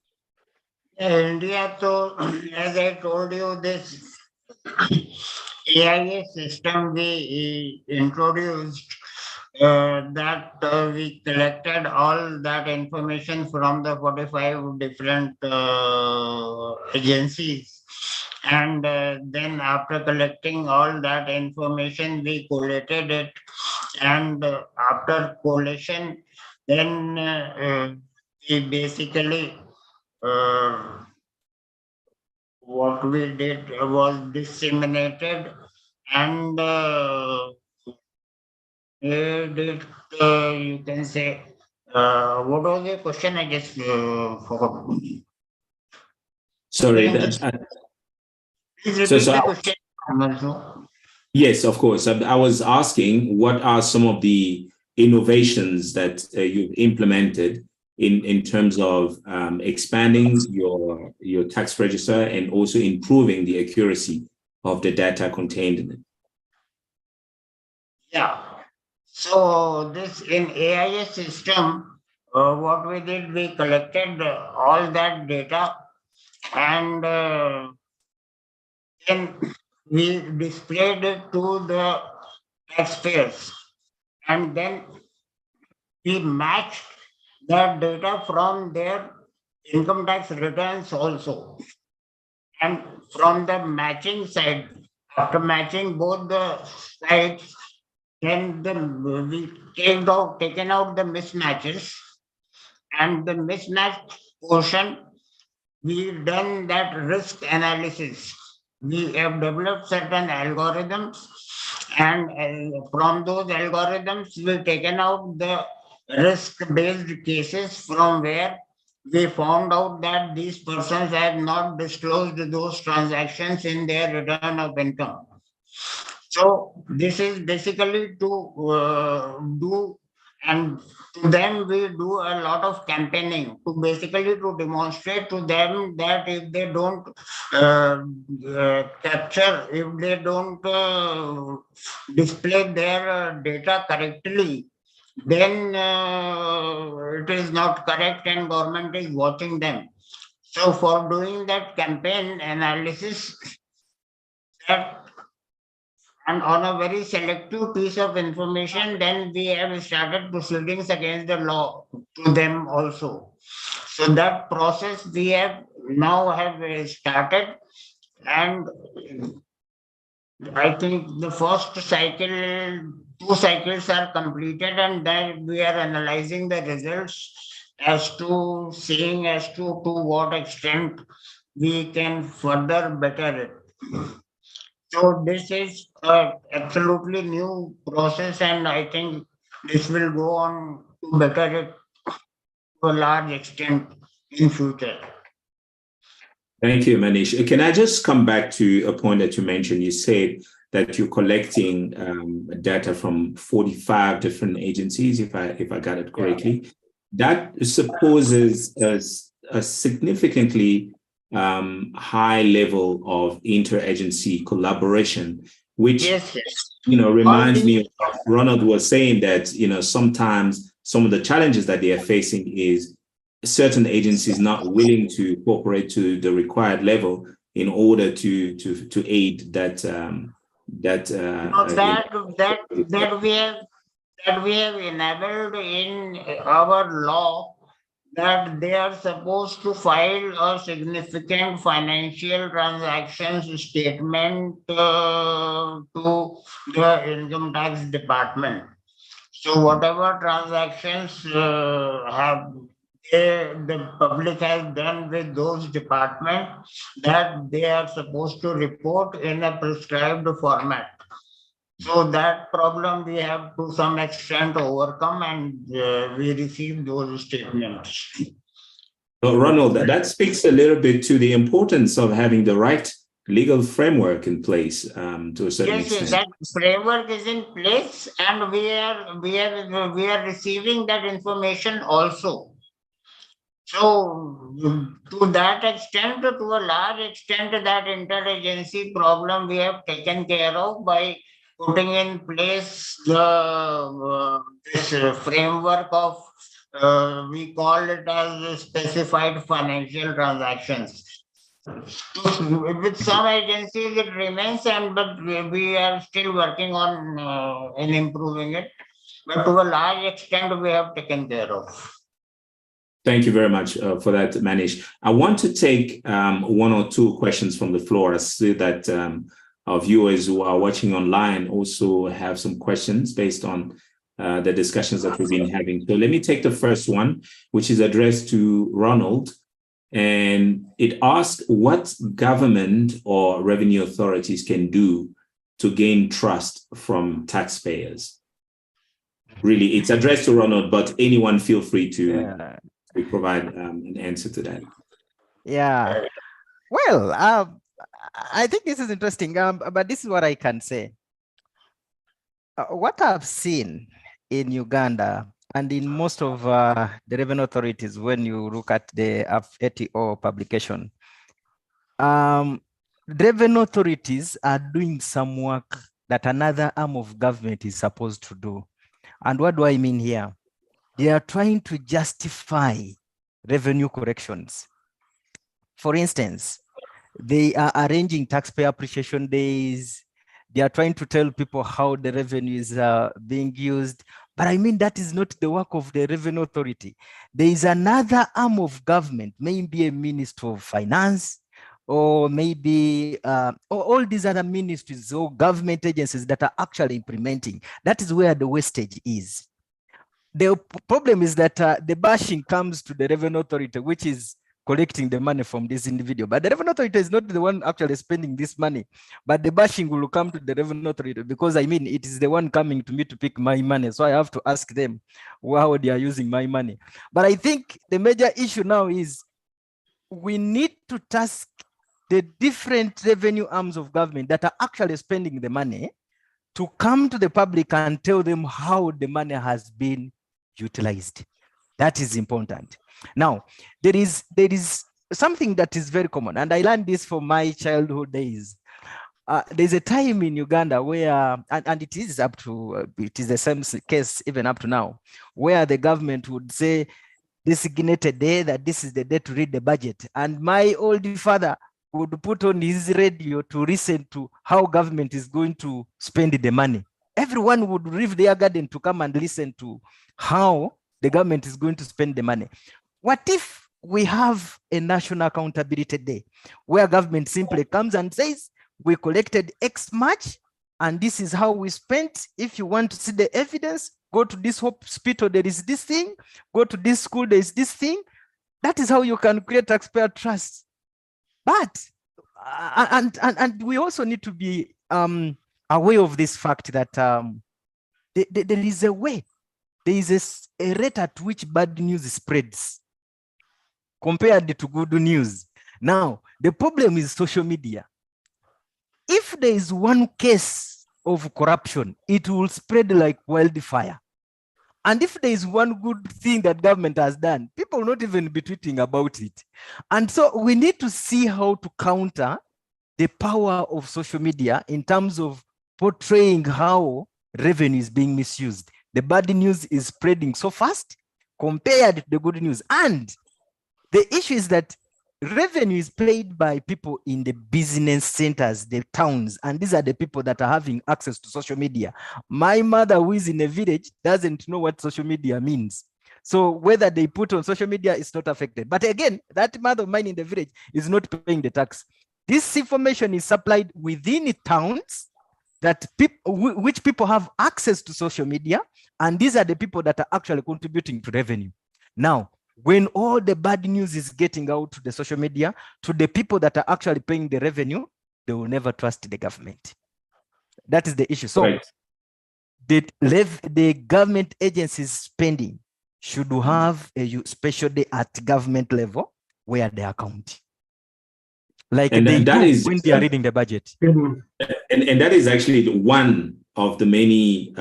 D: India, so as I told you, this AIS system we introduced that we collected all that information from the 45 different agencies. And then after collecting all that information, we collated it. And after collation, then we basically what we did was disseminated and did you can say what was the question? I just forgot.
A: Sorry.
D: Please repeat the question.
A: Yes, of course. I was asking, what are some of the innovations that you've implemented in terms of expanding your tax register and also improving the accuracy of the data contained in it?
D: Yeah. So this in AIS system, what we did, we collected all that data and then we displayed it to the taxpayers, and then we matched that data from their income tax returns also. And from the matching side, after matching both the sides, then we taken out the mismatches, and the mismatched portion, we've done that risk analysis. We have developed certain algorithms, and from those algorithms, we've taken out the risk-based cases from where we found out that these persons have not disclosed those transactions in their return of income. So this is basically to do, and to them we do a lot of campaigning to basically to demonstrate to them that if they don't capture, if they don't display their data correctly, then it is not correct and government is watching them. So for doing that campaign analysis, that and on a very selective piece of information, then we have started proceedings against the law to them also. So that process we have now have started, and I think the first cycle, 2 cycles are completed, and then we are analyzing the results as to seeing as to what extent we can further better it. So this is a absolutely new process, and I think this will go on to better it to a large extent in future.
A: Thank you, Manish. Can I just come back to a point that you mentioned? You said that you're collecting data from 45 different agencies, if I got it correctly. Yeah. That supposes a significantly high level of interagency collaboration, which
D: yes.
A: Reminds me of what Ronald was saying, that sometimes some of the challenges that they are facing is certain agencies not willing to cooperate to the required level in order to aid that
D: we have enabled in our law, that they are supposed to file a significant financial transactions statement to the income tax department. So whatever transactions the public has done with those departments, that they are supposed to report in a prescribed format. So that problem we have to some extent overcome, and we receive those statements.
A: So Ronald, that speaks a little bit to the importance of having the right legal framework in place to a certain extent.
D: Yes, that framework is in place, and we are receiving that information also. So to that extent, to a large extent, that interagency problem we have taken care of by putting in place the this framework of we call it as specified financial transactions. With some agencies it remains, but we are still working on in improving it. but to a large extent, we have taken care of.
A: Thank you very much for that, Manish. I want to take one or two questions from the floor. I see that our viewers who are watching online also have some questions based on the discussions that we've been having. So let me take the first one, which is addressed to Ronald. And it asks what government or revenue authorities can do to gain trust from taxpayers. Really, it's addressed to Ronald, but anyone feel free to provide an answer to that.
C: Yeah. Well, I think this is interesting, but this is what I can say. What I've seen in Uganda and in most of the revenue authorities, when you look at the FATO publication, revenue authorities are doing some work that another arm of government is supposed to do. And what do I mean here? They are trying to justify revenue corrections. For instance, they are arranging taxpayer appreciation days. They are trying to tell people how the revenue is being used. But I mean, that is not the work of the revenue authority. There is another arm of government, maybe a Minister of Finance, or maybe all these other ministries or government agencies that are actually implementing. That is where the wastage is. The problem is that the bashing comes to the revenue authority, which is collecting the money from this individual. But the revenue authority is not the one actually spending this money, but the bashing will come to the revenue authority because I mean, it is the one coming to me to pick my money. So I have to ask them how they are using my money. But I think the major issue now is we need to task the different revenue arms of government that are actually spending the money to come to the public and tell them how the money has been utilized. That is important. Now, there is something that is very common, and I learned this from my childhood days. There's a time in Uganda where, and it is up to, it is the same case even up to now, where the government would say, designated day that this is the day to read the budget. And my old father would put on his radio to listen to how government is going to spend the money. Everyone would leave their garden to come and listen to how the government is going to spend the money. What if we have a national accountability day where government simply comes and says, we collected X much and this is how we spent. If you want to see the evidence, go to this hospital, there is this thing, go to this school, there is this thing. That is how you can create taxpayer trust. But, and we also need to be aware of this fact that there is a way, there is a rate at which bad news spreads compared to good news. Now, the problem is social media. If there is one case of corruption, it will spread like wildfire. And if there is one good thing that government has done, people will not even be tweeting about it. And so we need to see how to counter the power of social media in terms of portraying how revenue is being misused. The bad news is spreading so fast compared to the good news. And the issue is that revenue is paid by people in the business centers, the towns, and these are the people that are having access to social media. My mother, who is in a village, doesn't know what social media means. So whether they put on social media is not affected. But again, that mother of mine in the village is not paying the tax. This information is supplied within towns that which people have access to social media, and these are the people that are actually contributing to revenue. Now, when all the bad news is getting out to the social media, to the people that are actually paying the revenue, they will never trust the government. That is the issue. So right. The government agencies spending should have a special day at government level where they account. Like and they do is, when they are reading the budget.
A: And that is actually one of the many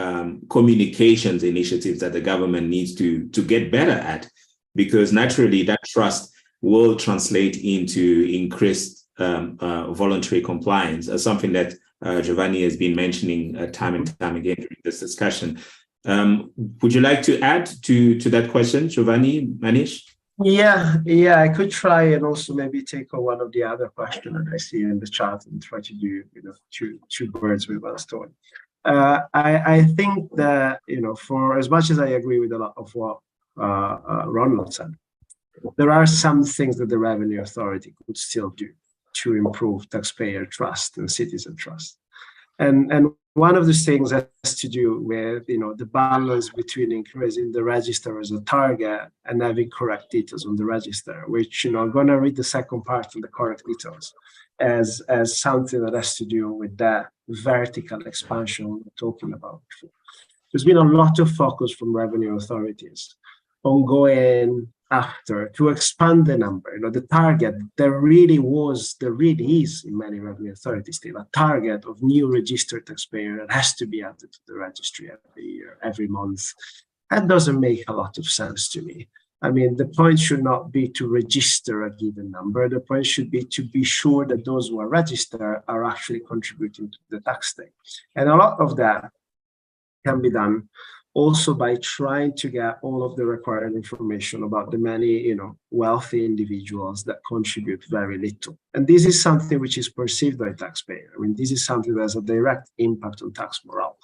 A: communications initiatives that the government needs to get better at. Because naturally that trust will translate into increased voluntary compliance, something that Giovanni has been mentioning time and time again during this discussion. Would you like to add to that question, Giovanni, Manish?
B: Yeah, I could try and also maybe take on one of the other questions that I see in the chat and try to do two birds with one stone. I think that, for as much as I agree with a lot of what Ronald said, there are some things that the Revenue Authority could still do to improve taxpayer trust and citizen trust. And one of these things has to do with, the balance between increasing the register as a target and having correct details on the register, which, I'm going to read the second part on the correct details as something that has to do with that vertical expansion we're talking about before. There's been a lot of focus from revenue authorities on going after to expand the number, the target. There really is in many revenue authorities still a target of new registered taxpayer that has to be added to the registry every year, every month. That doesn't make a lot of sense to me. I mean, the point should not be to register a given number. The point should be to be sure that those who are registered are actually contributing to the tax thing. And a lot of that can be done also by trying to get all of the required information about the many, wealthy individuals that contribute very little. And this is something which is perceived by taxpayer. I mean, this is something that has a direct impact on tax morale.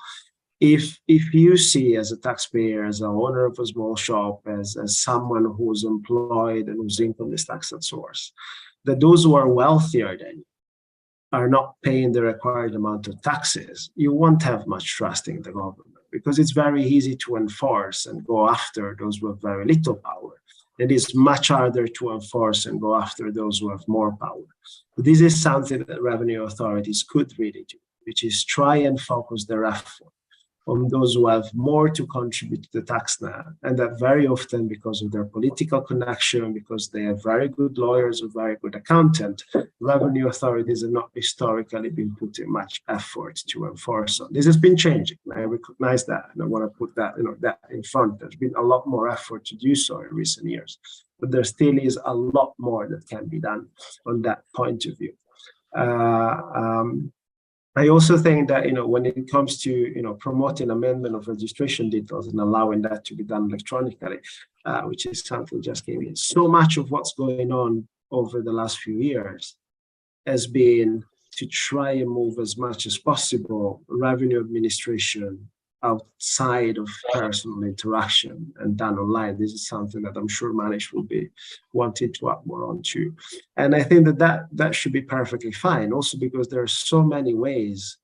B: If you see as a taxpayer, as an owner of a small shop, as someone who's employed and whose income is taxed at source, that those who are wealthier than you are not paying the required amount of taxes, you won't have much trust in the government, because it's very easy to enforce and go after those who have very little power. It is much harder to enforce and go after those who have more power. This is something that revenue authorities could really do, which is try and focus their effort on those who have more to contribute to the tax net, and that very often, because of their political connection, because they have very good lawyers or very good accountant, revenue authorities have not historically been putting much effort to enforce on. This has been changing. I recognize that, and I want to put that, that in front. There's been a lot more effort to do so in recent years, but there still is a lot more that can be done on that point of view. I also think that, when it comes to, promoting amendment of registration details and allowing that to be done electronically, which is something just came in. So much of what's going on over the last few years has been to try and move as much as possible revenue administration outside of personal interaction and done online. This is something that I'm sure Manish will be wanting to add more on to. And I think that should be perfectly fine, also because there are so many ways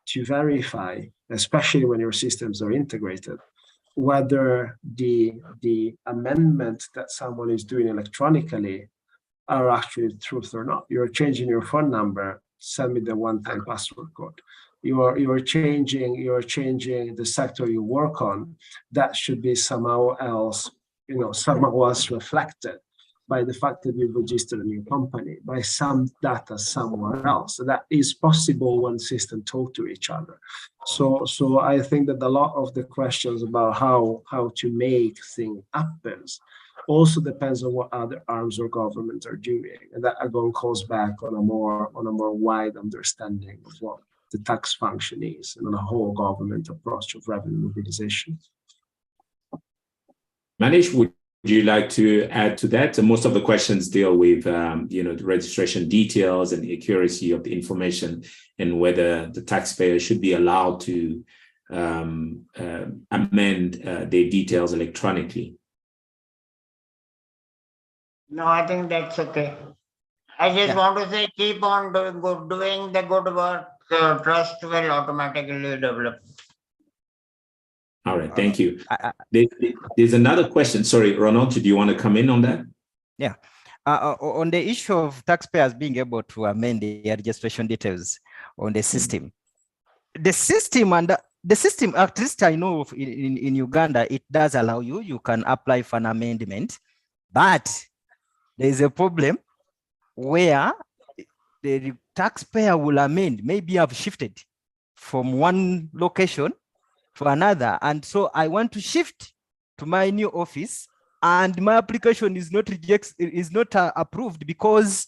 B: to verify, especially when your systems are integrated, whether the amendment that someone is doing electronically are actually the truth or not. You're changing your phone number, send me the one-time password code. You're changing the sector you work on. That should be somehow else reflected by the fact that you've registered a new company, by some data somewhere else. So that is possible when systems talk to each other. So I think that a lot of the questions about how to make things happen also depends on what other arms of government are doing, and that again calls back on a more wide understanding of what the tax function is and on a whole government approach of revenue mobilization.
A: Manish, would you like to add to that? And most of the questions deal with, the registration details and the accuracy of the information, and whether the taxpayer should be allowed to amend their details electronically.
D: No, I think that's okay. I just want to say, keep on doing the good work. Trust will automatically develop.
A: All right, thank you. There's another question. Sorry, Ronald, do you want to come in on that?
C: Yeah. On the issue of taxpayers being able to amend their registration details on the system, the system, at least I know in Uganda, it does allow you can apply for an amendment, but there is a problem where the taxpayer will amend, maybe have shifted from one location to another. And so I want to shift to my new office, and my application is not approved because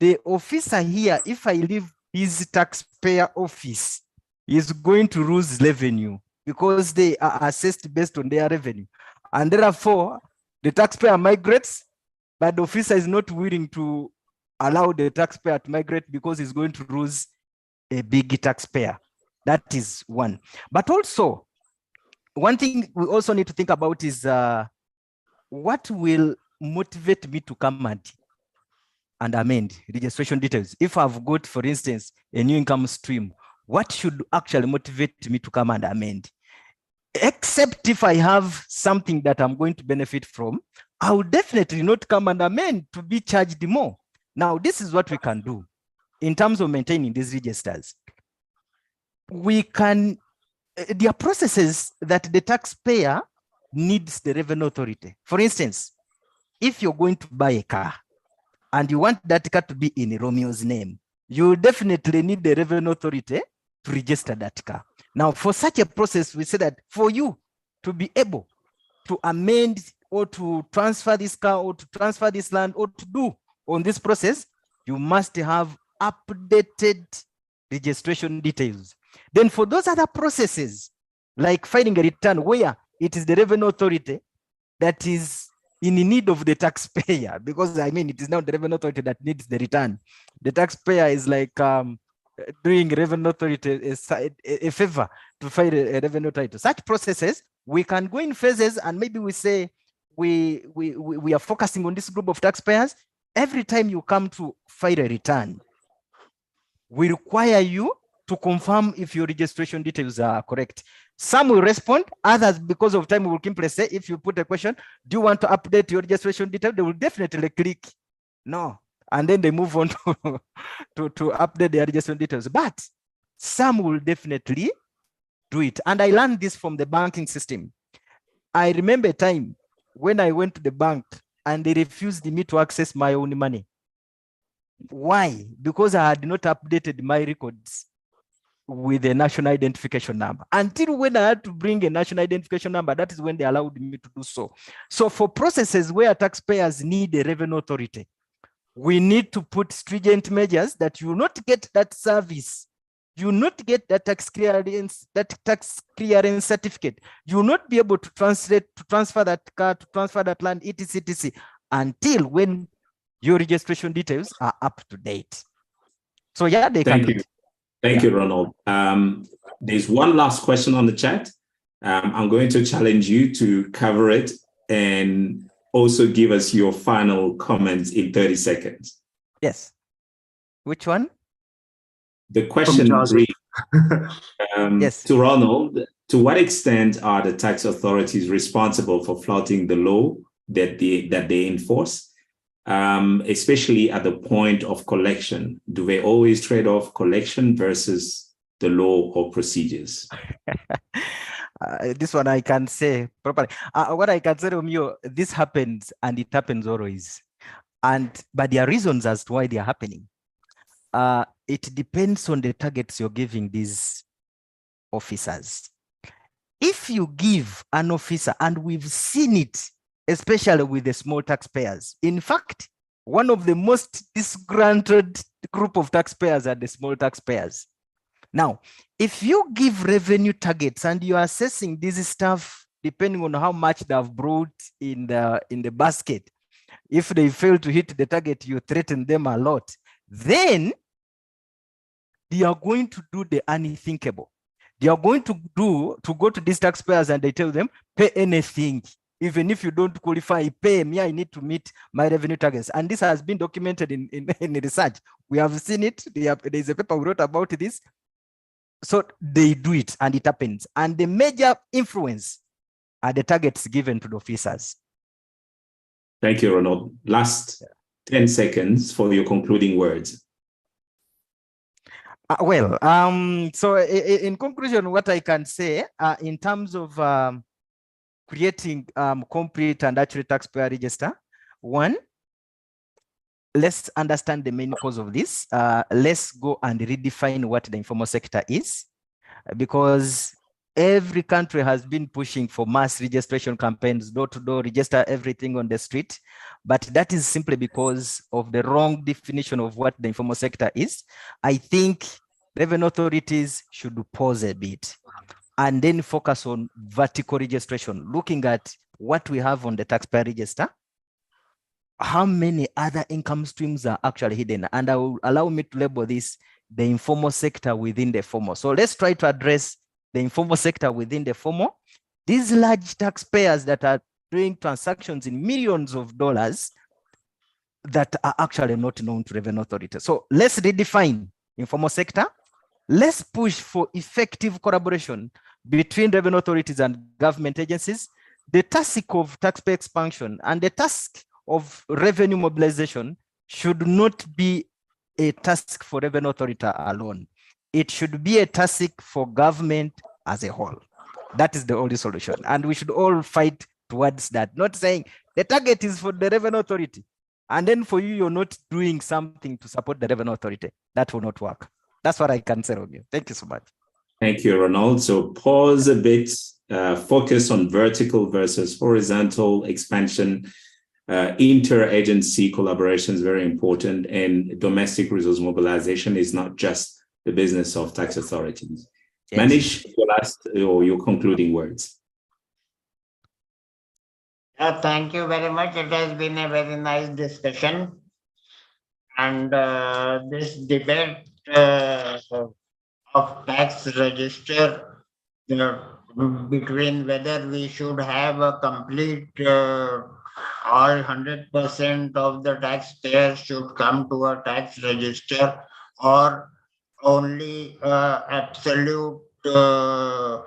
C: the officer here, if I leave his taxpayer office, is going to lose revenue because they are assessed based on their revenue. And therefore, the taxpayer migrates, but the officer is not willing to allow the taxpayer to migrate because he's going to lose a big taxpayer. That is one. But also, one thing we also need to think about is what will motivate me to come and amend registration details. If I've got, for instance, a new income stream, what should actually motivate me to come and amend? Except if I have something that I'm going to benefit from, I will definitely not come and amend to be charged more. Now, this is what we can do in terms of maintaining these registers. We can, there are processes that the taxpayer needs the revenue authority. For instance, if you're going to buy a car and you want that car to be in Romeo's name, you definitely need the revenue authority to register that car. Now, for such a process, we say that for you to be able to amend or to transfer this car or to transfer this land or to do on this process, you must have updated registration details. Then for those other processes, like filing a return where it is the revenue authority that is in need of the taxpayer, because I mean, it is not the revenue authority that needs the return. The taxpayer is like doing revenue authority a favor to file a revenue title. Such processes, we can go in phases, and maybe we say we are focusing on this group of taxpayers. Every time you come to file a return, we require you to confirm if your registration details are correct. Some will respond, others, because of time, will simply say, if you put a question, do you want to update your registration detail? They will definitely click no. And then they move on to update their registration details. But some will definitely do it. And I learned this from the banking system. I remember a time when I went to the bank and they refused me to access my own money. Why? Because I had not updated my records with a national identification number. Until when I had to bring a national identification number, that is when they allowed me to do so. So for processes where taxpayers need a revenue authority, we need to put stringent measures that you will not get that service. You will not get that tax clearance certificate. You will not be able to transfer that car, to transfer that land, etc., until when your registration details are up to date. So yeah, they can do it.
A: Thank you, Ronald. There's one last question on the chat. I'm going to challenge you to cover it and also give us your final comments in 30 seconds.
C: Yes. Which one?
A: The question reads,
C: yes.
A: to Ronald, to what extent are the tax authorities responsible for flouting the law that they enforce? Especially at the point of collection, do they always trade off collection versus the law or procedures?
C: This one I can say properly. What I can say to you, this happens, and it happens always. But there are reasons as to why they are happening. It depends on the targets you're giving these officers. If you give an officer, and we've seen it, especially with the small taxpayers. In fact, one of the most disgruntled group of taxpayers are the small taxpayers. Now, if you give revenue targets and you are assessing this stuff depending on how much they have brought in the basket, if they fail to hit the target, you threaten them a lot, then they are going to do the unthinkable. They are going to go to these taxpayers and they tell them, pay anything. Even if you don't qualify, pay me, I need to meet my revenue targets. And this has been documented in research. We have seen it. There's a paper we wrote about this. So they do it and it happens. And the major influence are the targets given to the officers.
A: Thank you, Ronald. Last 10 seconds for your concluding words.
C: So in conclusion, what I can say in terms of creating complete and accurate taxpayer register, one, let's understand the main cause of this. Let's go and redefine what the informal sector is, because every country has been pushing for mass registration campaigns, door-to-door, register everything on the street. But that is simply because of the wrong definition of what the informal sector is. I think revenue authorities should pause a bit and then focus on vertical registration, looking at what we have on the taxpayer register, how many other income streams are actually hidden. And I will allow me to label this the informal sector within the formal. So let's try to address the informal sector within the formal. These large taxpayers that are doing transactions in millions of dollars that are actually not known to revenue authorities. So let's redefine informal sector. Let's push for effective collaboration between revenue authorities and government agencies. The task of taxpayer expansion and the task of revenue mobilization should not be a task for revenue authority alone. It should be a task for government as a whole. That is the only solution. And we should all fight towards that. Not saying the target is for the revenue authority, and then for you, you're not doing something to support the revenue authority. That will not work. That's what I can say, Romeo. Thank you so much.
A: Thank you, Ronald. So pause a bit, focus on vertical versus horizontal expansion. Interagency collaboration is very important, and domestic resource mobilization is not just the business of tax authorities. Yes. Manish, your last or your concluding words.
D: Thank you very much. It has been a very nice discussion. And this debate of tax register between whether we should have a complete all 100% of the taxpayers should come to a tax register, or only absolute core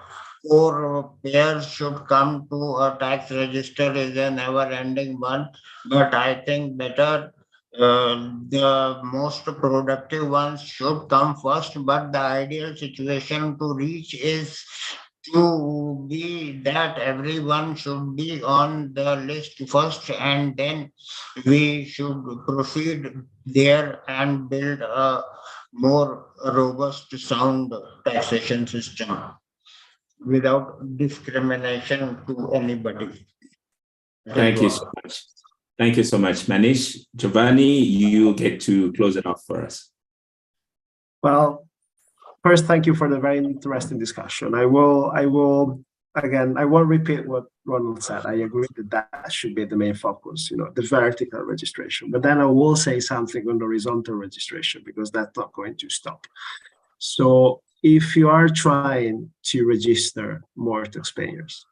D: payers should come to a tax register is a never-ending one. But I think better the most productive ones should come first. But the ideal situation to reach is to be that everyone should be on the list first, and then we should proceed there and build a more robust, sound taxation system without discrimination to anybody.
A: Thank you so much. Thank you so much, Manish. Giovanni, you get to close it off for us.
B: Well, first, thank you for the very interesting discussion. I won't repeat what Ronald said. I agree that should be the main focus, the vertical registration. But then I will say something on the horizontal registration, because that's not going to stop. So if you are trying to register more taxpayers,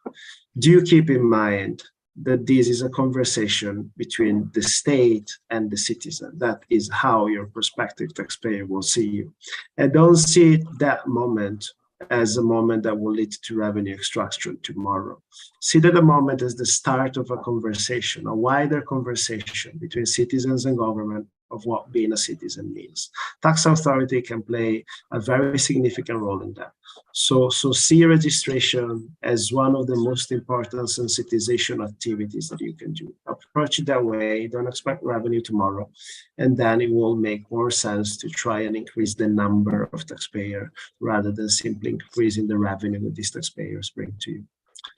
B: do keep in mind that this is a conversation between the state and the citizen. That is how your prospective taxpayer will see you. And don't see that moment as a moment that will lead to revenue extraction tomorrow. See that the moment as the start of a conversation, a wider conversation between citizens and government of what being a citizen means. Tax authority can play a very significant role in that. So see registration as one of the most important sensitization activities that you can do. Approach it that way, don't expect revenue tomorrow, and then it will make more sense to try and increase the number of taxpayers rather than simply increasing the revenue that these taxpayers bring to you.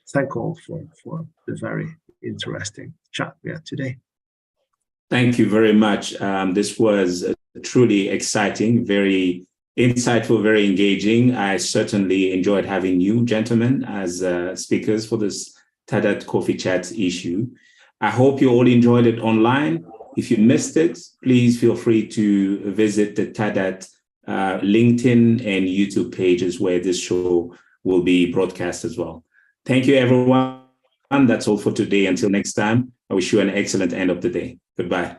B: Thank all for the very interesting chat we had today.
A: Thank you very much. This was truly exciting, very insightful, very engaging. I certainly enjoyed having you gentlemen as speakers for this TADAT Coffee Chat issue. I hope you all enjoyed it online. If you missed it, please feel free to visit the TADAT LinkedIn and YouTube pages where this show will be broadcast as well. Thank you, everyone. That's all for today. Until next time, I wish you an excellent end of the day. Goodbye.